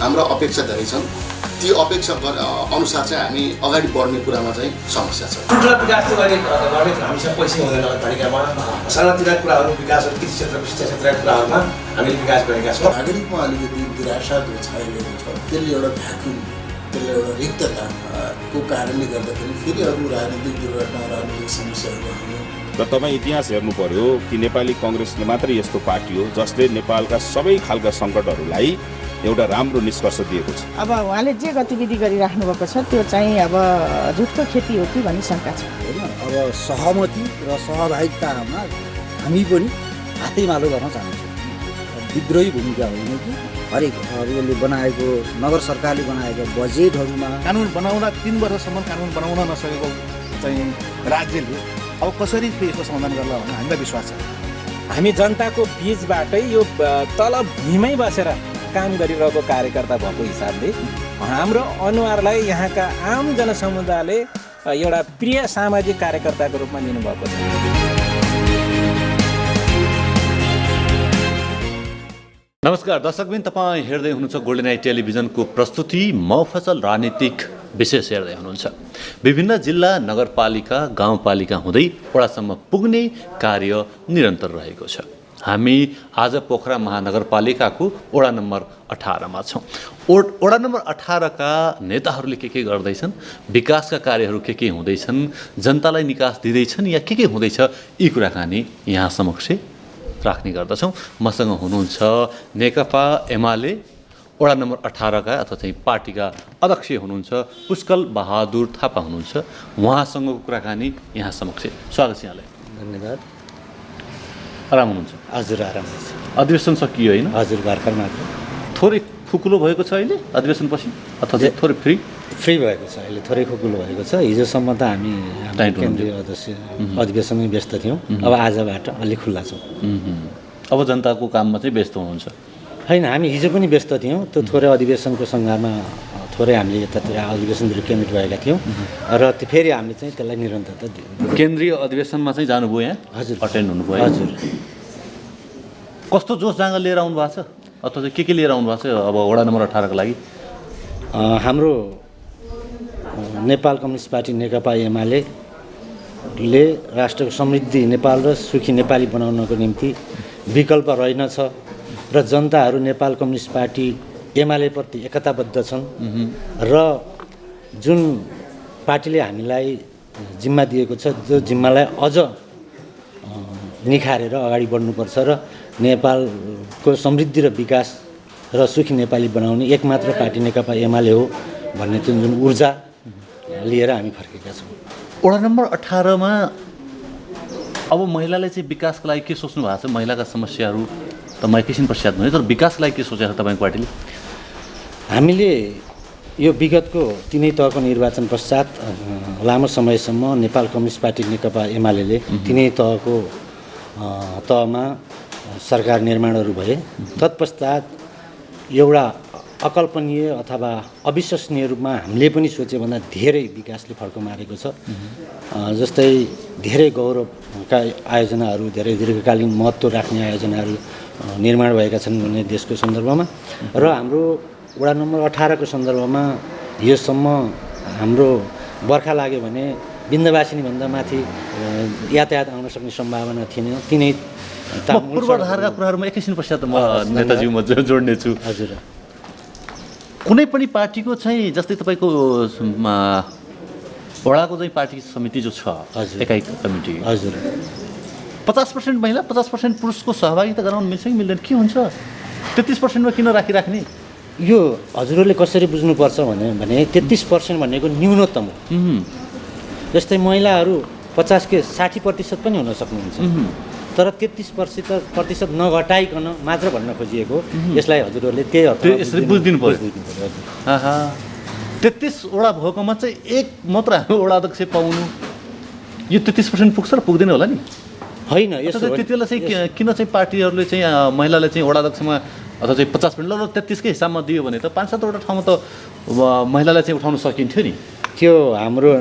हाम्रा अपेक्षा धेरै छन्। ती अपेक्षा अनुसार चाहिँ हामी अगाडि बढ्ने कुरामा चाहिँ समस्या छ। ठुल्ठुला विकास चाहिँ गर्ने हामीसँग पैसा हुँदैन नगरपालिकामा। सानातिना कुराहरू विकासहरू कृषि क्षेत्रको शिक्षा क्षेत्रका कुराहरूमा हामीले विकास गरेका छौँ। नागरिकमा अलिकति निराशाको छाइरहेको छ। त्यसले एउटा भ्याकुम, त्यसले एउटा रिक्तताको कारणले गर्दाखेरि फेरि अरू राजनीतिक दुर्घटना, राजनीतिक समस्याहरू आउने। र तपाईँ इतिहास हेर्नु पर्यो कि नेपाली कङ्ग्रेसले मात्रै यस्तो पार्टी हो जसले नेपालका सबै खालका सङ्कटहरूलाई एउटा राम्रो निष्कर्ष दिएको छ। अब उहाँले जे गतिविधि गरिराख्नु भएको छ त्यो चाहिँ अब झुटको खेती हो कि भन्ने शङ्का छ होइन। अब सहमति र सहभागितामा हामी पनि हातैमालो गर्न चाहन्छौँ। विद्रोही भूमिका होइन कि हरेक अब यसले बनाएको नगर सरकारले बनाएको बजेटहरूमा कानुन बनाउन 3 वर्षसम्म कानुन बनाउन नसकेको चाहिँ राज्यले अब कसरी यसको समाधान गर्ला भन्ने हामीलाई विश्वास छ। हामी जनताको बीचबाटै यो तल भुइँमै बसेर काम गरिरहेको कार्यकर्ता भएको हिसाबले हाम्रो अनुहारलाई यहाँका आम जनसमुदायले एउटा प्रिय सामाजिक कार्यकर्ताको रूपमा लिनुभएको छ। नमस्कार दर्शकबिन, तपाईँ हेर्दै हुनुहुन्छ गोल्डन आई टेलिभिजनको प्रस्तुति मफसल राजनीतिक विशेष हेर्दै हुनुहुन्छ। विभिन्न जिल्ला, नगरपालिका, गाउँपालिका हुँदै वडासम्म पुग्ने कार्य निरन्तर रहेको छ। हामी आज पोखरा महानगरपालिकाको वडा नम्बर 18 मा छौँ। वडा नम्बर 18 का नेताहरूले के गर्दैछन्, विकासका कार्यहरू के हुँदैछन्, जनतालाई निकास दिँदैछन् या के हुँदैछ, यी कुराकानी यहाँ समक्ष राख्ने गर्दछौँ। मसँग हुनुहुन्छ नेकपा एमाले वडा नम्बर 18 का अथवा चाहिँ पार्टीका अध्यक्ष हुनुहुन्छ पुष्कल बहादुर थापा हुनुहुन्छ। उहाँसँगको कुराकानी यहाँ समक्ष। स्वागत छ यहाँलाई। धन्यवाद। आराम हुनुहुन्छ? हजुर आराम हुन्छ। अधिवेशन सकियो होइन? हजुर भर्खर मात्र। थोरै खुकुलो भएको छ अहिले अधिवेशन पछि अथवा चाहिँ थोरै फ्री भएको छ अहिले, थोरै खुकुलो भएको छ। हिजोसम्म त हामी केन्द्रीय अधिवेशनमै व्यस्त थियौँ। अब आजबाट अलिक खुल्ला छौँ। अब जनताको काममा चाहिँ व्यस्त हुनुहुन्छ? होइन, हामी हिजो पनि व्यस्त थियौँ। त्यो थोरै अधिवेशनको सङ्घारमा थोरै हामीले यतातिर अधिवेशनतिर केन्द्रित भएका थियौँ र फेरि हामीले चाहिँ त्यसलाई निरन्तरता दियौँ। केन्द्रीय अधिवेशनमा चाहिँ जानुभयो यहाँ? हजुर अटेन्ड हुनुभयो? हजुर। कस्तो जोस जाँगर लिएर आउनु भएको छ अथवा चाहिँ के लिएर आउनु भएको छ अब वडा नम्बर 18 को लागि? हाम्रो नेपाल कम्युनिस्ट पार्टी नेकपा एमाले राष्ट्रको समृद्धि नेपाल र सुखी नेपाली बनाउनको निम्ति विकल्प रहेनछ र जनताहरू नेपाल कम्युनिस्ट पार्टी एमालेप्रति एकताबद्ध छन् र जुन पार्टीले हामीलाई जिम्मा दिएको छ त्यो जिम्मालाई अझ निखारेर अगाडि बढ्नुपर्छ र नेपालको समृद्धि र विकास र सुखी नेपाली बनाउने एकमात्र पार्टी नेकपा एमाले हो भन्ने जुन ऊर्जा लिएर हामी फर्केका छौँ। वडा नम्बर 18 मा अब महिलाले चाहिँ विकासको लागि के सोच्नु भएको छ? महिलाका समस्याहरू त म एकैछिन पश्चात भने, तर विकासको लागि के सोचेको छ तपाईँको पार्टीले? हामीले यो विगतको 3 तहको निर्वाचन पश्चात लामो समयसम्म नेपाल कम्युनिस्ट पार्टी नेकपा एमाले 3 तहमा सरकार निर्माणहरू भए। तत्पश्चात एउटा अकल्पनीय अथवा अविश्वसनीय रूपमा हामीले पनि सोचेभन्दा धेरै विकासले फड्को मारेको छ। जस्तै धेरै गौरवका आयोजनाहरू, धेरै दीर्घकालीन महत्त्व राख्ने आयोजनाहरू निर्माण भएका छन् भन्ने देशको सन्दर्भमा र हाम्रो वडा नम्बर 18 को सन्दर्भमा योसम्म हाम्रो बर्खा लाग्यो भने बिन्दवासिनीभन्दा माथि यातायात आउन सक्ने सम्भावना थिएन। तिनै पूर्वाधारका कुराहरूमा एकैछिन पश्चात म नेताज्यू म जोड्ने छु। हजुर। कुनै पनि पार्टीको चाहिँ जस्तै तपाईँको वडाको चाहिँ पार्टी समिति जो छ, एकाइ कमिटी, हजुर, 50% महिला 50% पुरुषको सहभागिता गराउन मिल्छ कि मिल्दैन? के हुन्छ 33% मा किन राखिराख्ने? यो हजुरहरूले कसरी बुझ्नुपर्छ भने 33% भनेको न्यूनतम हो। जस्तै महिलाहरू 50 के 60% पनि हुन सक्नुहुन्छ, तर 33% नघटाइकन मात्र भन्न खोजिएको। यसलाई हजुरहरूले त्यसरी बुझिदिनु पर्यो। 33 वडा भएकोमा चाहिँ एक मात्र हाम्रो वडा अध्यक्ष पाउनु, यो 33% पुग्छ र पुग्दैन होला नि? होइन, यसो त्यति बेला चाहिँ किन चाहिँ पार्टीहरूले चाहिँ महिलालाई चाहिँ वडा अध्यक्षमा अथवा चाहिँ 50% ल 33 कै हिसाबमा दियो भने त 5-7 वटा ठाउँमा त महिलालाई चाहिँ उठाउन सकिन्थ्यो नि। त्यो हाम्रो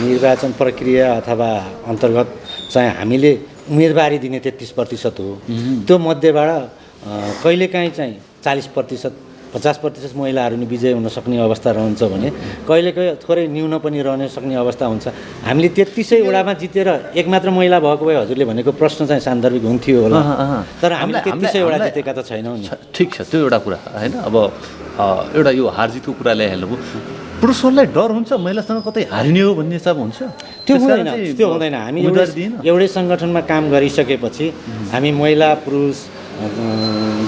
निर्वाचन प्रक्रिया अथवा अन्तर्गत चाहिँ हामीले उम्मेदवारी दिने 33% हो। त्यो मध्येबाट कहिलेकाहीँ चाहिँ 40%, 50% महिलाहरू नि विजय हुन सक्ने अवस्था रहन्छ भने कहिलेकाहीँ थोरै न्यून पनि रहन सक्ने अवस्था हुन्छ। हामीले 33 वडामा जितेर एक मात्र महिला भएको भए हजुरले भनेको प्रश्न चाहिँ सान्दर्भिक हुन्थ्यो होला, तर हामीले 33 वडा जितेका त छैनौँ नि। ठिक छ, त्यो एउटा कुरा होइन। अब एउटा यो हारजितको कुरा ल्याइहाल्नुभयो, पुरुषहरूलाई डर हुन्छ महिलासँग कतै हारिने हो भन्ने हिसाब हुन्छ? त्यो हुँदैन। हामी एउटै सङ्गठनमा काम गरिसकेपछि हामी महिला पुरुष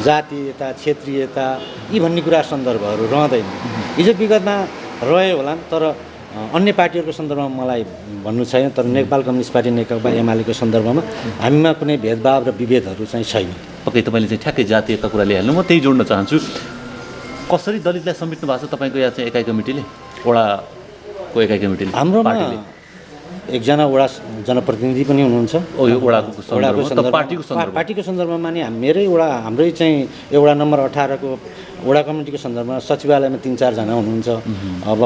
जातीयता क्षेत्रीयता यी भन्ने कुरा सन्दर्भहरू रहँदैन। हिजो विगतमा रह्यो होला, तर अन्य पार्टीहरूको सन्दर्भमा मलाई भन्नु छैन, तर नेपाल कम्युनिस्ट पार्टी नेकपा एमालेको सन्दर्भमा हामीमा कुनै भेदभाव र विभेदहरू चाहिँ छैन। पक्कै तपाईँले चाहिँ ठ्याक्कै जातीयता कुरा ल्याइहाल्नु, म त्यही जोड्न चाहन्छु। कसरी दलितलाई समेट्नु भएको छ तपाईँको यहाँ चाहिँ एकाइ कमिटीले, वडाको एकाइ कमिटीले? हाम्रोमा एकजना वडा जनप्रतिनिधि पनि हुनुहुन्छ। यो पार्टीको सन्दर्भमा नि हाम्रै चाहिँ एउटा नम्बर 18 को वडा कमिटीको सन्दर्भमा सचिवालयमा 3-4 जना हुनुहुन्छ। अब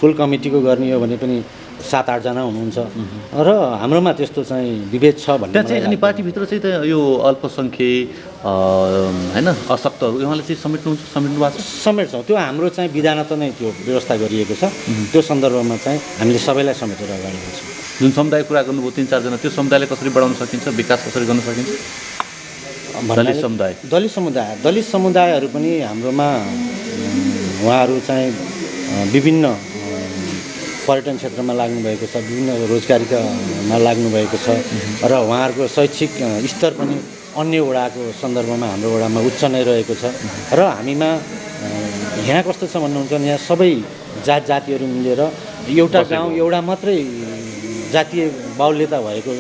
फुल कमिटीको गर्ने हो भने पनि 7-8 जना हुनुहुन्छ र हाम्रोमा त्यस्तो चाहिँ विभेद छ भन्ने त्यहाँ चाहिँ। अनि पार्टीभित्र चाहिँ त यो अल्पसङ्ख्यक होइन अशक्तहरू उहाँले चाहिँ समेट्नु भएको छ? समेट्छौँ, त्यो हाम्रो चाहिँ विधानत नै त्यो व्यवस्था गरिएको छ। त्यो सन्दर्भमा चाहिँ हामीले सबैलाई समेटेर अगाडि बढ्छौँ। जुन समुदाय कुरा गर्नुभयो 3-4 जना, त्यो समुदायलाई कसरी बढाउन सकिन्छ, विकास कसरी गर्न सकिन्छ? दलित समुदायहरू पनि हाम्रोमा उहाँहरू चाहिँ विभिन्न पर्यटन क्षेत्रमा लाग्नुभएको छ, विभिन्न रोजगारीमा लाग्नुभएको छ र उहाँहरूको शैक्षिक स्तर पनि अन्य वडाको सन्दर्भमा हाम्रो वडामा उच्च नै रहेको छ। र हामीमा यहाँ कस्तो छ भन्नुहुन्छ भने यहाँ सबै जातिहरू मिलेर एउटा गाउँ एउटा मात्रै जातीय बाहुल्यता भएको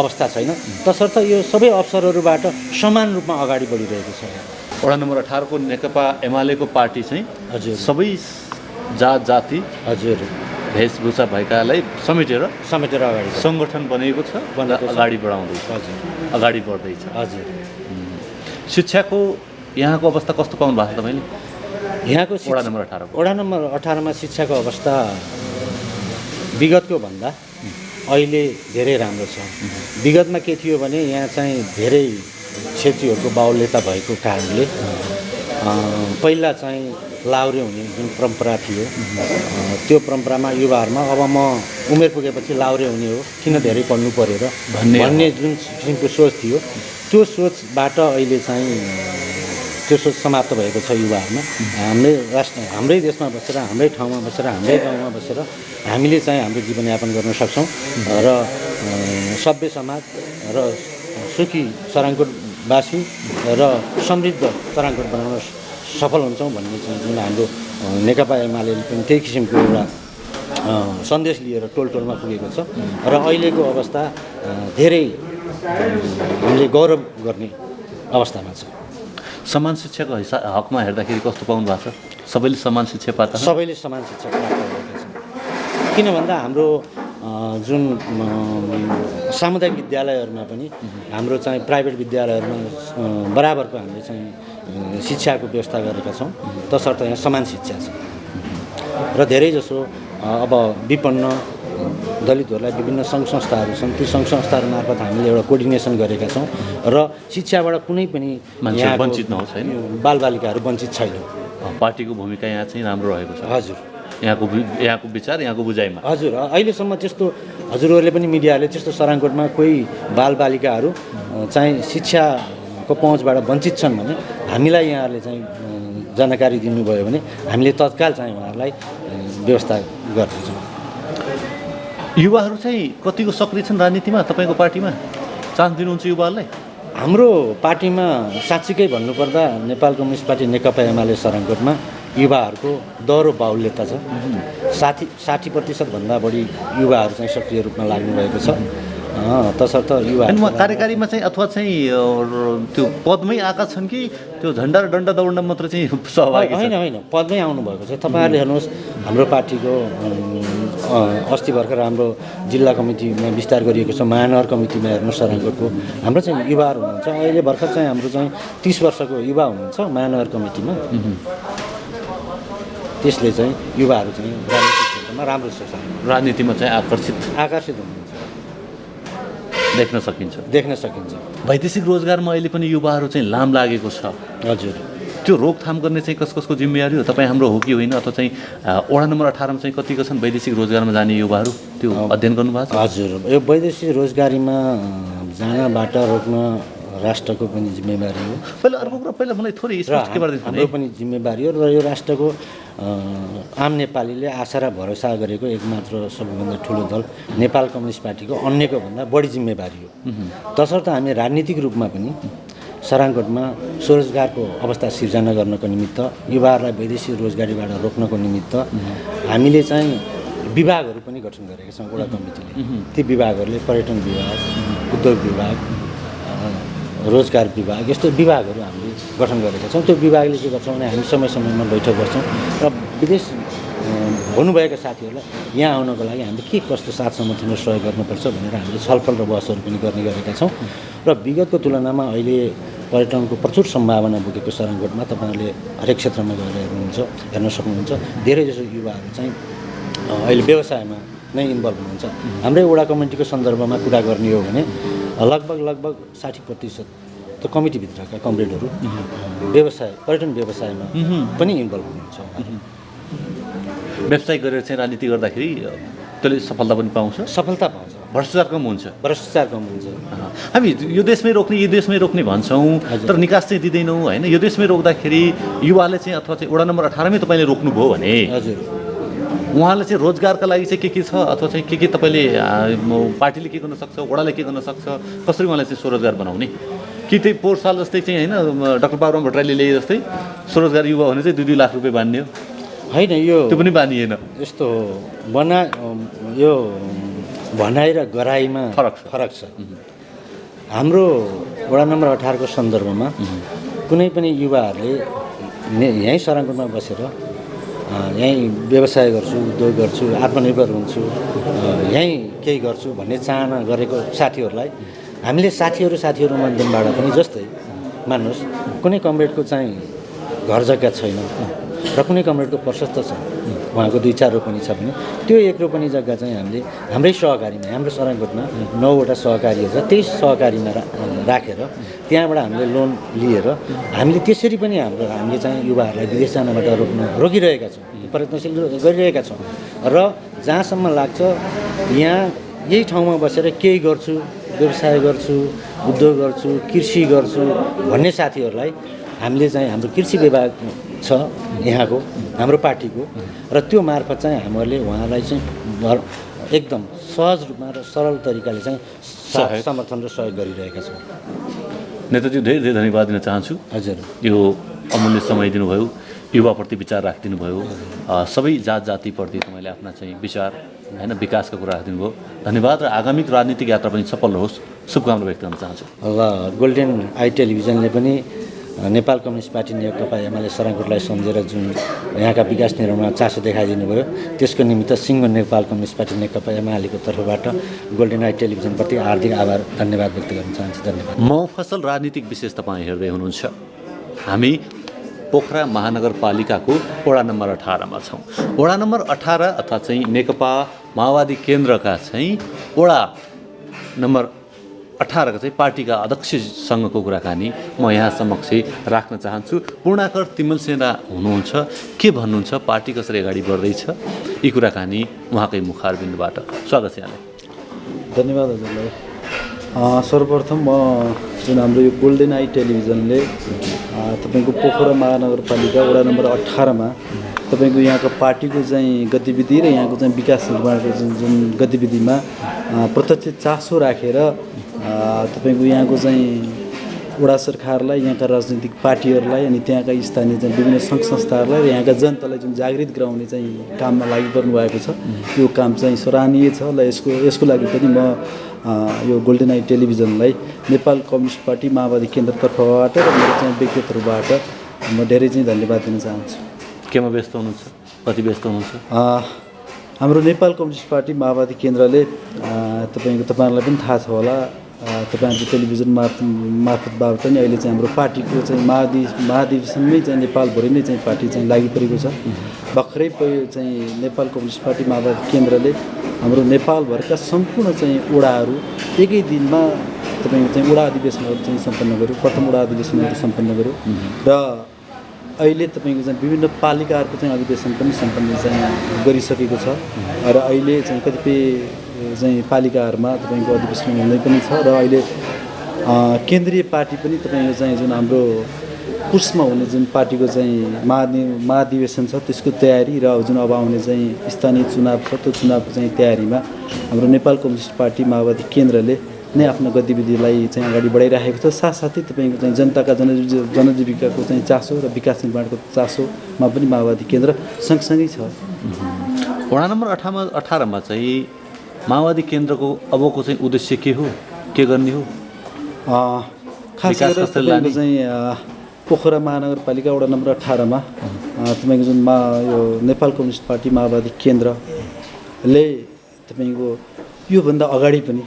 अवस्था छैन, तसर्थ यो सबै अवसरहरूबाट समान रूपमा अगाडि बढिरहेको छ। वडा नम्बर 18 को नेकपा एमालेको पार्टी चाहिँ हजुर सबै जाति हजुर भेषभूषा भएकालाई समेटेर अगाडि सङ्गठन बनेको छ, अगाडि बढाउँदैछ, अगाडि बढ्दैछ। हजुर शिक्षाको यहाँको अवस्था कस्तो पाउनु भएको छ तपाईँले? यहाँको वडा नम्बर 18 मा शिक्षाको अवस्था विगतको भन्दा अहिले धेरै राम्रो छ। विगतमा के थियो भने यहाँ चाहिँ धेरै क्षेत्रीहरूको बाहुल्यता भएको कारणले पहिला चाहिँ लाउरे हुने जुन परम्परा थियो, त्यो परम्परामा युवाहरूमा अब म उमेर पुगेपछि लाउरे हुने हो, किन धेरै पढ्नु पऱ्यो र भन्ने जुन किसिमको सोच थियो, त्यो सोचबाट अहिले चाहिँ त्यो सोच समाप्त भएको छ युवाहरूमा। हाम्रै देशमा बसेर, हाम्रै ठाउँमा बसेर, हाम्रै गाउँमा बसेर हामीले चाहिँ हाम्रो जीवनयापन गर्न सक्छौँ र सभ्य समाज र सुखी सराङकोटवासी र समृद्ध सराङकोट बनाउन सफल हुन्छौँ भन्ने चाहिँ जुन हाम्रो नेकपा एमालेले पनि त्यही किसिमको एउटा सन्देश लिएर टोलमा पुगेको छ र अहिलेको अवस्था धेरै हामीले गौरव गर्ने अवस्थामा छ। समान शिक्षाको हकमा हेर्दाखेरि कस्तो पाउनु भएको छ? सबैले समान शिक्षा पाएका छन्? सबैले समान शिक्षा प्राप्त गरेका छन्। किन भन्दा हाम्रो जुन सामुदायिक विद्यालयहरूमा पनि हाम्रो चाहिँ प्राइभेट विद्यालयहरूमा बराबरको हामीले चाहिँ शिक्षाको व्यवस्था गरेका छौँ, तसर्थ यहाँ समान शिक्षा छ र धेरैजसो अब विपन्न दलितहरूलाई विभिन्न सङ्घ संस्थाहरू छन्, ती सङ्घ संस्थाहरू मार्फत हामीले एउटा कोर्डिनेसन गरेका छौँ र शिक्षाबाट कुनै पनि यहाँ वञ्चित नहोस्, होइन, बालबालिकाहरू वञ्चित छैन। पार्टीको भूमिका यहाँ चाहिँ राम्रो रहेको छ। हजुर, यहाँको विचार, यहाँको बुझाइमा हजुर अहिलेसम्म त्यस्तो हजुरहरूले पनि मिडियाले त्यस्तो सराङकोटमा कोही बालबालिकाहरू चाहिँ शिक्षाको पहुँचबाट वञ्चित छन् भने हामीलाई यहाँहरूले चाहिँ जानकारी दिनुभयो भने हामीले तत्काल चाहिँ उहाँहरूलाई व्यवस्था गर्दछौँ। युवाहरू चाहिँ कतिको सक्रिय छन् राजनीतिमा तपाईँको पार्टीमा? चान्स दिनुहुन्छ युवाहरूलाई? हाम्रो पार्टीमा साँच्चीकै भन्नुपर्दा नेपाल कम्युनिस्ट पार्टी नेकपा एमाले सराङकोटमा युवाहरूको दह्रो बाहुल्यता छ। 60% भन्दा बढी युवाहरू चाहिँ सक्रिय रूपमा लाग्नुभएको छ। तसर्थ युवाहरू कार्यकारीमा चाहिँ अथवा चाहिँ त्यो पदमै आएका छन् कि त्यो झन्डा र डन्डा दौड्न मात्र चाहिँ सहभागी? होइन, पदमै आउनुभएको छ। तपाईँहरूले हेर्नुहोस्, हाम्रो पार्टीको अस्ति भर्खर हाम्रो जिल्ला कमिटीमा विस्तार गरिएको छ, महानगर कमिटीमा हेर्नुहोस् सराङकोटको हाम्रो चाहिँ युवाहरू हुनुहुन्छ। अहिले भर्खर चाहिँ हाम्रो चाहिँ 30 वर्षको युवा हुनुहुन्छ महानगर कमिटीमा। त्यसले चाहिँ युवाहरू चाहिँ राजनीतिक क्षेत्रमा राम्रो छ, राजनीतिमा चाहिँ आकर्षित हुनुहुन्छ, देख्न सकिन्छ। वैदेशिक रोजगारमा अहिले पनि युवाहरू चाहिँ लाम लागेको छ। हजुर, त्यो रोकथाम गर्ने चाहिँ कसको जिम्मेवारी हो? तपाईँ हाम्रो हो कि होइन? अथवा चाहिँ वडा नम्बर 18मा चाहिँ कतिको छन् वैदेशिक रोजगारमा जाने युवाहरू? त्यो अध्ययन गर्नुभएको छ? हजुर, यो वैदेशिक रोजगारीमा जानबाट रोक्न राष्ट्रको पनि जिम्मेवारी हो। पहिला अर्को कुरा, पहिला मलाई थोरै स्पष्ट के गरिदिनु हाम्रो पनि जिम्मेवारी हो र यो राष्ट्रको आम नेपालीले आशा र भरोसा गरेको एकमात्र सबैभन्दा ठुलो दल नेपाल कम्युनिस्ट पार्टीको अन्यको भन्दा बढी जिम्मेवारी हो। तसर्थ हामी राजनीतिक रूपमा पनि सराङकोटमा स्वरोजगारको अवस्था सिर्जना गर्नको निमित्त, युवाहरूलाई वैदेशिक रोजगारीबाट रोक्नको निमित्त हामीले चाहिँ विभागहरू पनि गठन गरेका छौँ वडा कमिटीले। ती विभागहरूले पर्यटन विभाग, उद्योग विभाग, रोजगार विभाग, यस्तो विभागहरू हामीले गठन गरेका छौँ। त्यो विभागले के गर्छौँ भने हामी समय समयमा बैठक गर्छौँ र विदेश हुनुभएका साथीहरूलाई यहाँ आउनको लागि हामीले के कस्तो साथ समर्थन र सहयोग गर्नुपर्छ भनेर हामीले छलफल र बहसहरू पनि गर्ने गरेका छौँ। र विगतको तुलनामा अहिले पर्यटनको प्रचुर सम्भावना बोकेको सराङकोटमा तपाईँहरूले हरेक क्षेत्रमा गएर हेर्न सक्नुहुन्छ। धेरैजसो युवाहरू चाहिँ अहिले व्यवसायमा नै इन्भल्भ हुनुहुन्छ। हाम्रै वडा कमिटीको सन्दर्भमा कुरा गर्ने हो भने लगभग 60% त कमिटीभित्रका कमरेडहरू पर्यटन व्यवसायमा पनि इन्भल्भ हुनुहुन्छ। व्यवसाय गरेर चाहिँ राजनीति गर्दाखेरि त्यसले सफलता पनि पाउँछ? सफलता पाउँछ, भ्रष्टाचार कम हुन्छ। हामी यो देशमै रोक्ने भन्छौँ, तर निकास चाहिँ दिँदैनौँ होइन? यो देशमै रोक्दाखेरि युवाले चाहिँ अथवा चाहिँ वडा नम्बर 18मै तपाईँले रोक्नुभयो भने हजुर उहाँले चाहिँ रोजगारका लागि चाहिँ के छ अथवा चाहिँ के तपाईँले पार्टीले के गर्न सक्छ, वडाले के गर्न सक्छ, कसरी उहाँलाई चाहिँ स्वरोजगार बनाउने? कि त्यही पोहोर साल जस्तै चाहिँ होइन डाक्टर बाबुराम भट्टराईले ल्याए जस्तै स्वरोजगार युवा भने चाहिँ 2-2 लाख रुपियाँ बान्ने हो? होइन, यो त्यो पनि बानिएन। यस्तो यो भनाइ र गराइमा फरक छ। हाम्रो वडा नम्बर 18 को सन्दर्भमा कुनै पनि युवाहरूले यहीँ सराङकोटमा बसेर यहीँ व्यवसाय गर्छु, उद्योग गर्छु, आत्मनिर्भर हुन्छु, यहीँ केही गर्छु भन्ने चाहना गरेको साथीहरूलाई हामीले साथीहरू माध्यमबाट पनि, जस्तै मान्नुहोस् कुनै कमरेडको चाहिँ घर जग्गा छैन र कुनै कमरेडको प्रशस्त छ, उहाँको 2-4 रोपनी छ भने त्यो 1 रोपनी जग्गा चाहिँ हामीले हाम्रै सहकारीमा, हाम्रो सराङकोटमा 9 वटा सहकारीहरू छ, त्यही सहकारीमा राखेर त्यहाँबाट हामीले लोन लिएर हामीले त्यसरी पनि हामीले चाहिँ युवाहरूलाई विदेश जानबाट रोकिरहेका छौँ, प्रयत्नशील गरिरहेका छौँ। र जहाँसम्म लाग्छ यहाँ यही ठाउँमा बसेर केही गर्छु, व्यवसाय गर्छु, उद्योग गर्छु, कृषि गर्छु भन्ने साथीहरूलाई हामीले चाहिँ हाम्रो कृषि विभाग छ यहाँको, हाम्रो पार्टीको, र त्यो मार्फत चाहिँ हामीहरूले उहाँलाई चाहिँ एकदम सहज रूपमा र सरल तरिकाले चाहिँ समर्थन र सहयोग गरिरहेका छौँ। नेताजी धेरै धेरै धन्यवाद दिन चाहन्छु। हजुर, यो अमूल्य समय दिनुभयो, युवाप्रति विचार राखिदिनु भयो, सबै जातिप्रति तपाईँले आफ्ना चाहिँ विचार होइन विकासको कुरा राखिदिनु भयो। धन्यवाद र आगामी राजनीतिक यात्रा पनि सफल रहोस्, शुभकामना व्यक्त गर्न चाहन्छु। ल गोल्डेन आई टेलिभिजनले पनि नेपाल कम्युनिस्ट पार्टी नेकपा एमाले सराङकोटलाई सम्झेर जुन यहाँका विकास निर्माणमा चासो देखाइदिनु भयो त्यसको निमित्त सिङ्गो नेपाल कम्युनिस्ट पार्टी नेकपा एमालेको तर्फबाट गोल्डेन आई टेलिभिजनप्रति हार्दिक आभार धन्यवाद व्यक्त गर्न चाहन्छु। धन्यवाद। मफसल राजनीतिक विशेष तपाईँ हेर्दै हुनुहुन्छ। हामी पोखरा महानगरपालिकाको वडा नम्बर 18मा छौँ। वडा नम्बर 18 अर्थात् चाहिँ नेकपा माओवादी केन्द्रका चाहिँ वडा नम्बर 18 चाहिँ पार्टीका अध्यक्षसँगको कुराकानी म यहाँ समक्ष राख्न चाहन्छु। पूर्णाकर तिमल सेना हुनुहुन्छ, के भन्नुहुन्छ, पार्टी कसरी अगाडि बढ्दैछ, यी कुराकानी उहाँकै मुखारबिन्दबाट। स्वागत छ यहाँलाई। धन्यवाद हजुरलाई। सर्वप्रथम म जुन हाम्रो यो गोल्डेन आई टेलिभिजनले तपाईँको पोखरा महानगरपालिका वडा नम्बर 18मा तपाईँको यहाँको पार्टीको चाहिँ गतिविधि र यहाँको चाहिँ विकास निर्माणको जुन गतिविधिमा प्रत्यक्ष चासो राखेर तपाईँको यहाँको चाहिँ वडा सरकारलाई, यहाँका राजनीतिक पार्टीहरूलाई अनि त्यहाँका स्थानीय चाहिँ विभिन्न सङ्घ संस्थाहरूलाई र यहाँका जनतालाई जुन जागृत गराउने चाहिँ काममा लागिपर्नु भएको छ, यो काम चाहिँ सराहनीय छ। र यसको लागि पनि म यो गोल्डेन आई टेलिभिजनलाई नेपाल कम्युनिस्ट पार्टी माओवादी केन्द्रतर्फबाट र मेरो चाहिँ व्यक्तिगत तर्फबाट म धेरै चाहिँ धन्यवाद दिन चाहन्छु। केमा व्यस्त हुनुहुन्छ, कति व्यस्त हुनुहुन्छ? हाम्रो नेपाल कम्युनिस्ट पार्टी माओवादी केन्द्रले तपाईँहरूलाई पनि थाहा छ होला, तपाईँहरूको टेलिभिजन मार्फतबाट पनि अहिले चाहिँ हाम्रो पार्टीको चाहिँ महाधिवेशनमै चाहिँ नेपालभरि नै चाहिँ पार्टी चाहिँ लागि परेको छ। भर्खरै चाहिँ नेपाल कम्युनिस्ट पार्टी माओवादी केन्द्रले हाम्रो नेपालभरका सम्पूर्ण चाहिँ वडाहरू एकै दिनमा तपाईँको चाहिँ वडा अधिवेशनहरू चाहिँ सम्पन्न गर्यो, प्रथम वडा अधिवेशनहरू सम्पन्न गर्यो। र अहिले तपाईँको चाहिँ विभिन्न पालिकाहरूको चाहिँ अधिवेशन पनि सम्पन्न चाहिँ गरिसकेको छ र अहिले चाहिँ कतिपय चाहिँ पालिकाहरूमा तपाईँको अधिवेशन हुँदै पनि छ र अहिले केन्द्रीय पार्टी पनि तपाईँको चाहिँ जुन हाम्रो पुसमा हुने जुन पार्टीको चाहिँ महाधिवेशन छ त्यसको तयारी र जुन अब आउने चाहिँ स्थानीय चुनाव छ त्यो चुनावको चाहिँ तयारीमा हाम्रो नेपाल कम्युनिस्ट पार्टी माओवादी केन्द्रले नै आफ्नो गतिविधिलाई चाहिँ अगाडि बढाइरहेको छ। साथसाथै तपाईँको चाहिँ जनताका जनजीविकाको चाहिँ चासो र विकास निर्माणको चासोमा पनि माओवादी केन्द्र सँगसँगै छ। वडा नम्बर 18मा चाहिँ माओवादी केन्द्रको अबको चाहिँ उद्देश्य के हो, के गर्ने हो? खास गरेर तपाईँको चाहिँ पोखरा महानगरपालिका वडा नम्बर 18मा तपाईँको जुन यो नेपाल कम्युनिस्ट पार्टी माओवादी केन्द्रले तपाईँको योभन्दा अगाडि पनि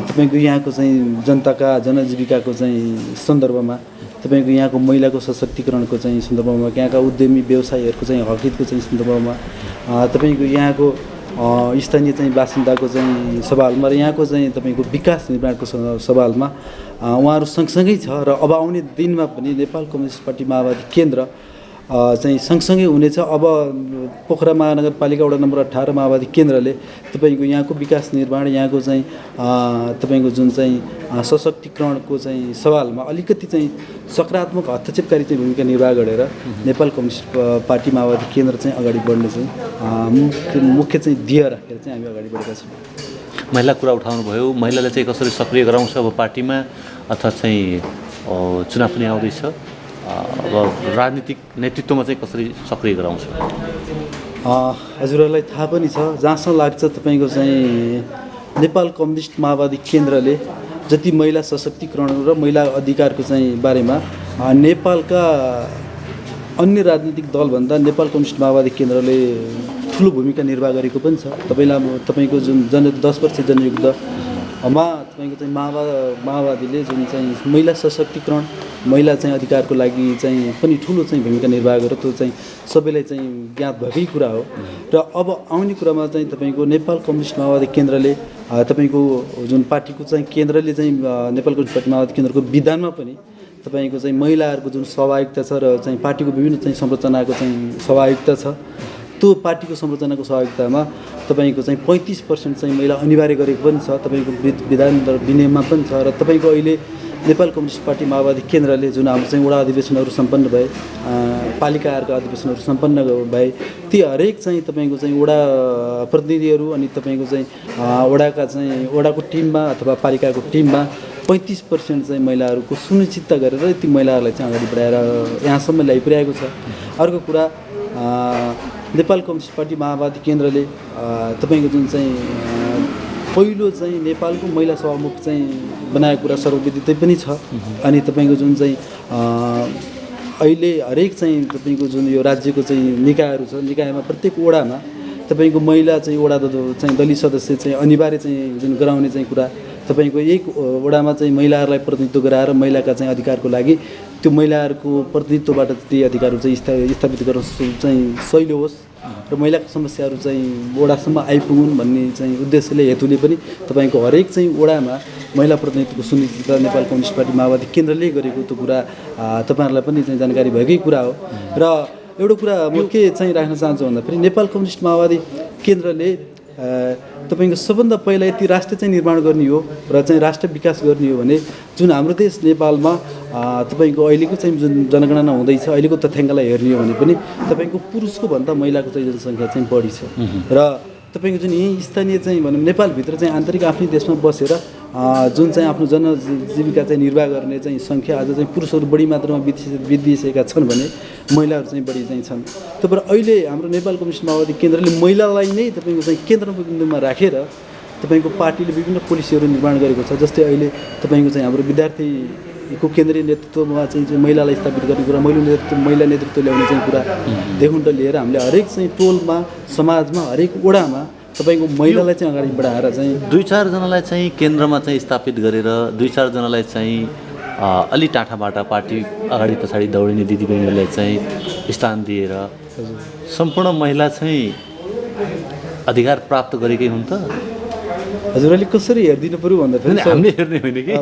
तपाईँको यहाँको चाहिँ जनताका जनजीविकाको चाहिँ सन्दर्भमा तपाईँको यहाँको महिलाको सशक्तिकरणको चाहिँ सन्दर्भमा यहाँका उद्यमी व्यवसायीहरूको चाहिँ हकहितको चाहिँ सन्दर्भमा तपाईँको यहाँको स्थानीय चाहिँ बासिन्दाको चाहिँ सवालमा र यहाँको चाहिँ तपाईँको विकास निर्माणको सवालमा उहाँहरू सँगसँगै छ र अब आउने दिनमा पनि नेपाल कम्युनिस्ट पार्टी माओवादी केन्द्र चाहिँ सँगसँगै हुनेछ। अब पोखरा महानगरपालिका वडा नम्बर 18 माओवादी केन्द्रले तपाईँको यहाँको विकास निर्माण यहाँको चाहिँ तपाईँको जुन चाहिँ सशक्तिकरणको चाहिँ सवालमा अलिकति चाहिँ सकारात्मक हस्तक्षेपकारी चाहिँ भूमिका निर्वाह गरेर नेपाल कम्युनिस्ट पार्टी माओवादी केन्द्र चाहिँ अगाडि बढ्ने चाहिँ मुख्य चाहिँ ध्येय राखेर चाहिँ हामी अगाडि बढेका छौँ। महिला कुरा उठाउनुभयो, महिलालाई चाहिँ कसरी सक्रिय गराउँछ अब पार्टीमा अथवा चाहिँ चुनाव पनि आउँदैछ, अब राजनीतिक नेतृत्वमा चाहिँ कसरी सक्रिय गराउँछ? हजुरहरूलाई थाहा पनि छ, जहाँसम्म लाग्छ तपाईँको चाहिँ नेपाल कम्युनिस्ट माओवादी केन्द्रले जति महिला सशक्तिकरण र महिला अधिकारको चाहिँ बारेमा नेपालका अन्य राजनीतिक दलभन्दा नेपाल कम्युनिस्ट माओवादी केन्द्रले ठुलो भूमिका निर्वाह गरेको पनि छ। तपाईँको जुन 10 वर्ष जनयुद्धमा तपाईँको चाहिँ माओवादीले जुन चाहिँ महिला सशक्तिकरण महिला चाहिँ अधिकारको लागि चाहिँ पनि ठुलो चाहिँ भूमिका निर्वाह गरेर त्यो चाहिँ सबैलाई चाहिँ ज्ञात भएकै कुरा हो। र अब आउने कुरामा चाहिँ तपाईँको नेपाल कम्युनिस्ट माओवादी केन्द्रले तपाईँको जुन पार्टीको चाहिँ केन्द्रले चाहिँ नेपाल कम्युनिस्ट पार्टी माओवादी केन्द्रको विधानमा पनि तपाईँको चाहिँ महिलाहरूको जुन सहभागिता छ र चाहिँ पार्टीको विभिन्न चाहिँ संरचनाको चाहिँ सहभागिता छ, त्यो पार्टीको संरचनाको सहभागितामा तपाईँको चाहिँ 35% चाहिँ महिला अनिवार्य गरेको पनि छ, तपाईँको विधान विनियममा पनि छ। र तपाईँको अहिले नेपाल कम्युनिस्ट पार्टी माओवादी केन्द्रले जुन हाम्रो चाहिँ वडा अधिवेशनहरू सम्पन्न भए, पालिकाहरूको अधिवेशनहरू सम्पन्न भए, ती हरेक चाहिँ तपाईँको चाहिँ वडा प्रतिनिधिहरू अनि तपाईँको चाहिँ वडाको टिममा अथवा पालिकाको टिममा 35% चाहिँ महिलाहरूको सुनिश्चितता गरेर ती महिलाहरूलाई चाहिँ अगाडि बढाएर यहाँसम्म ल्याइपुर्याएको छ। अर्को कुरा नेपाल कम्युनिस्ट पार्टी माओवादी केन्द्रले तपाईँको जुन चाहिँ पहिलो चाहिँ नेपालको महिला सभामुख चाहिँ बनाएको कुरा सर्वविदितै पनि छ। अनि तपाईँको जुन चाहिँ अहिले हरेक चाहिँ तपाईँको जुन यो राज्यको चाहिँ निकायहरू छ, निकायमा प्रत्येक वडामा तपाईँको महिला चाहिँ वडा चाहिँ दलीय सदस्य चाहिँ अनिवार्य चाहिँ जुन गराउने चाहिँ कुरा, तपाईँको एक वडामा चाहिँ महिलाहरूलाई प्रतिनिधित्व गराएर महिलाका चाहिँ अधिकारको लागि त्यो महिलाहरूको प्रतिनिधित्वबाट ती अधिकारहरू चाहिँ स्थापित गर्न चाहिँ सहिलो होस् र महिलाको समस्याहरू चाहिँ वडासम्म आइपुगुन् भन्ने चाहिँ उद्देश्यले हेतुले पनि तपाईँको हरेक चाहिँ वडामा महिला प्रतिनिधित्वको सुनिश्चितता नेपाल कम्युनिस्ट पार्टी माओवादी केन्द्रले गरेको त्यो कुरा तपाईँहरूलाई पनि चाहिँ जानकारी भएकै कुरा हो। र एउटा कुरा म के चाहिँ राख्न चाहन्छु भन्दाखेरि नेपाल कम्युनिस्ट माओवादी केन्द्रले तपाईँको सबभन्दा पहिला यति राष्ट्र चाहिँ निर्माण गर्ने हो र चाहिँ राष्ट्र विकास गर्ने हो भने जुन हाम्रो देश नेपालमा तपाईँको अहिलेको चाहिँ जुन जनगणना हुँदैछ, अहिलेको तथ्याङ्कलाई हेर्ने हो भने पनि तपाईँको पुरुषको भन्दा महिलाको चाहिँ जनसङ्ख्या चाहिँ बढी छ। र तपाईँको जुन यहीँ स्थानीय चाहिँ भनौँ नेपालभित्र चाहिँ आन्तरिक आफ्नै देशमा बसेर जुन चाहिँ आफ्नो जनजीविका चाहिँ निर्वाह गर्ने चाहिँ सङ्ख्या आज चाहिँ पुरुषहरू बढी मात्रामा बितिसकेका छन् भने महिलाहरू चाहिँ बढी चाहिँ छन्। त्यो भएर अहिले हाम्रो नेपाल कम्युनिस्ट माओवादी केन्द्रले महिलालाई नै तपाईँको चाहिँ केन्द्रबिन्दुमा राखेर तपाईँको पार्टीले विभिन्न पोलिसीहरू निर्माण गरेको छ। जस्तै अहिले तपाईँको चाहिँ हाम्रो विद्यार्थीको केन्द्रीय नेतृत्वमा चाहिँ महिलालाई स्थापित गर्ने कुरा, महिला नेतृत्व ल्याउने चाहिँ कुरादेखि लिएर हामीले हरेक चाहिँ टोलमा समाजमा हरेक वडामा तपाईँको महिलालाई चाहिँ अगाडि बढाएर चाहिँ 2-4 जनालाई चाहिँ केन्द्रमा चाहिँ स्थापित गरेर 2-4 जनालाई चाहिँ अलि टाढाबाट पार्टी अगाडि पछाडि दौडिने दिदीबहिनीहरूलाई चाहिँ स्थान दिएर सम्पूर्ण महिला चाहिँ अधिकार प्राप्त गरेकै हुन् त? हजुरहरूले कसरी हेरिदिनु पऱ्यो भन्दाखेरि हामीले हेर्ने होइन कि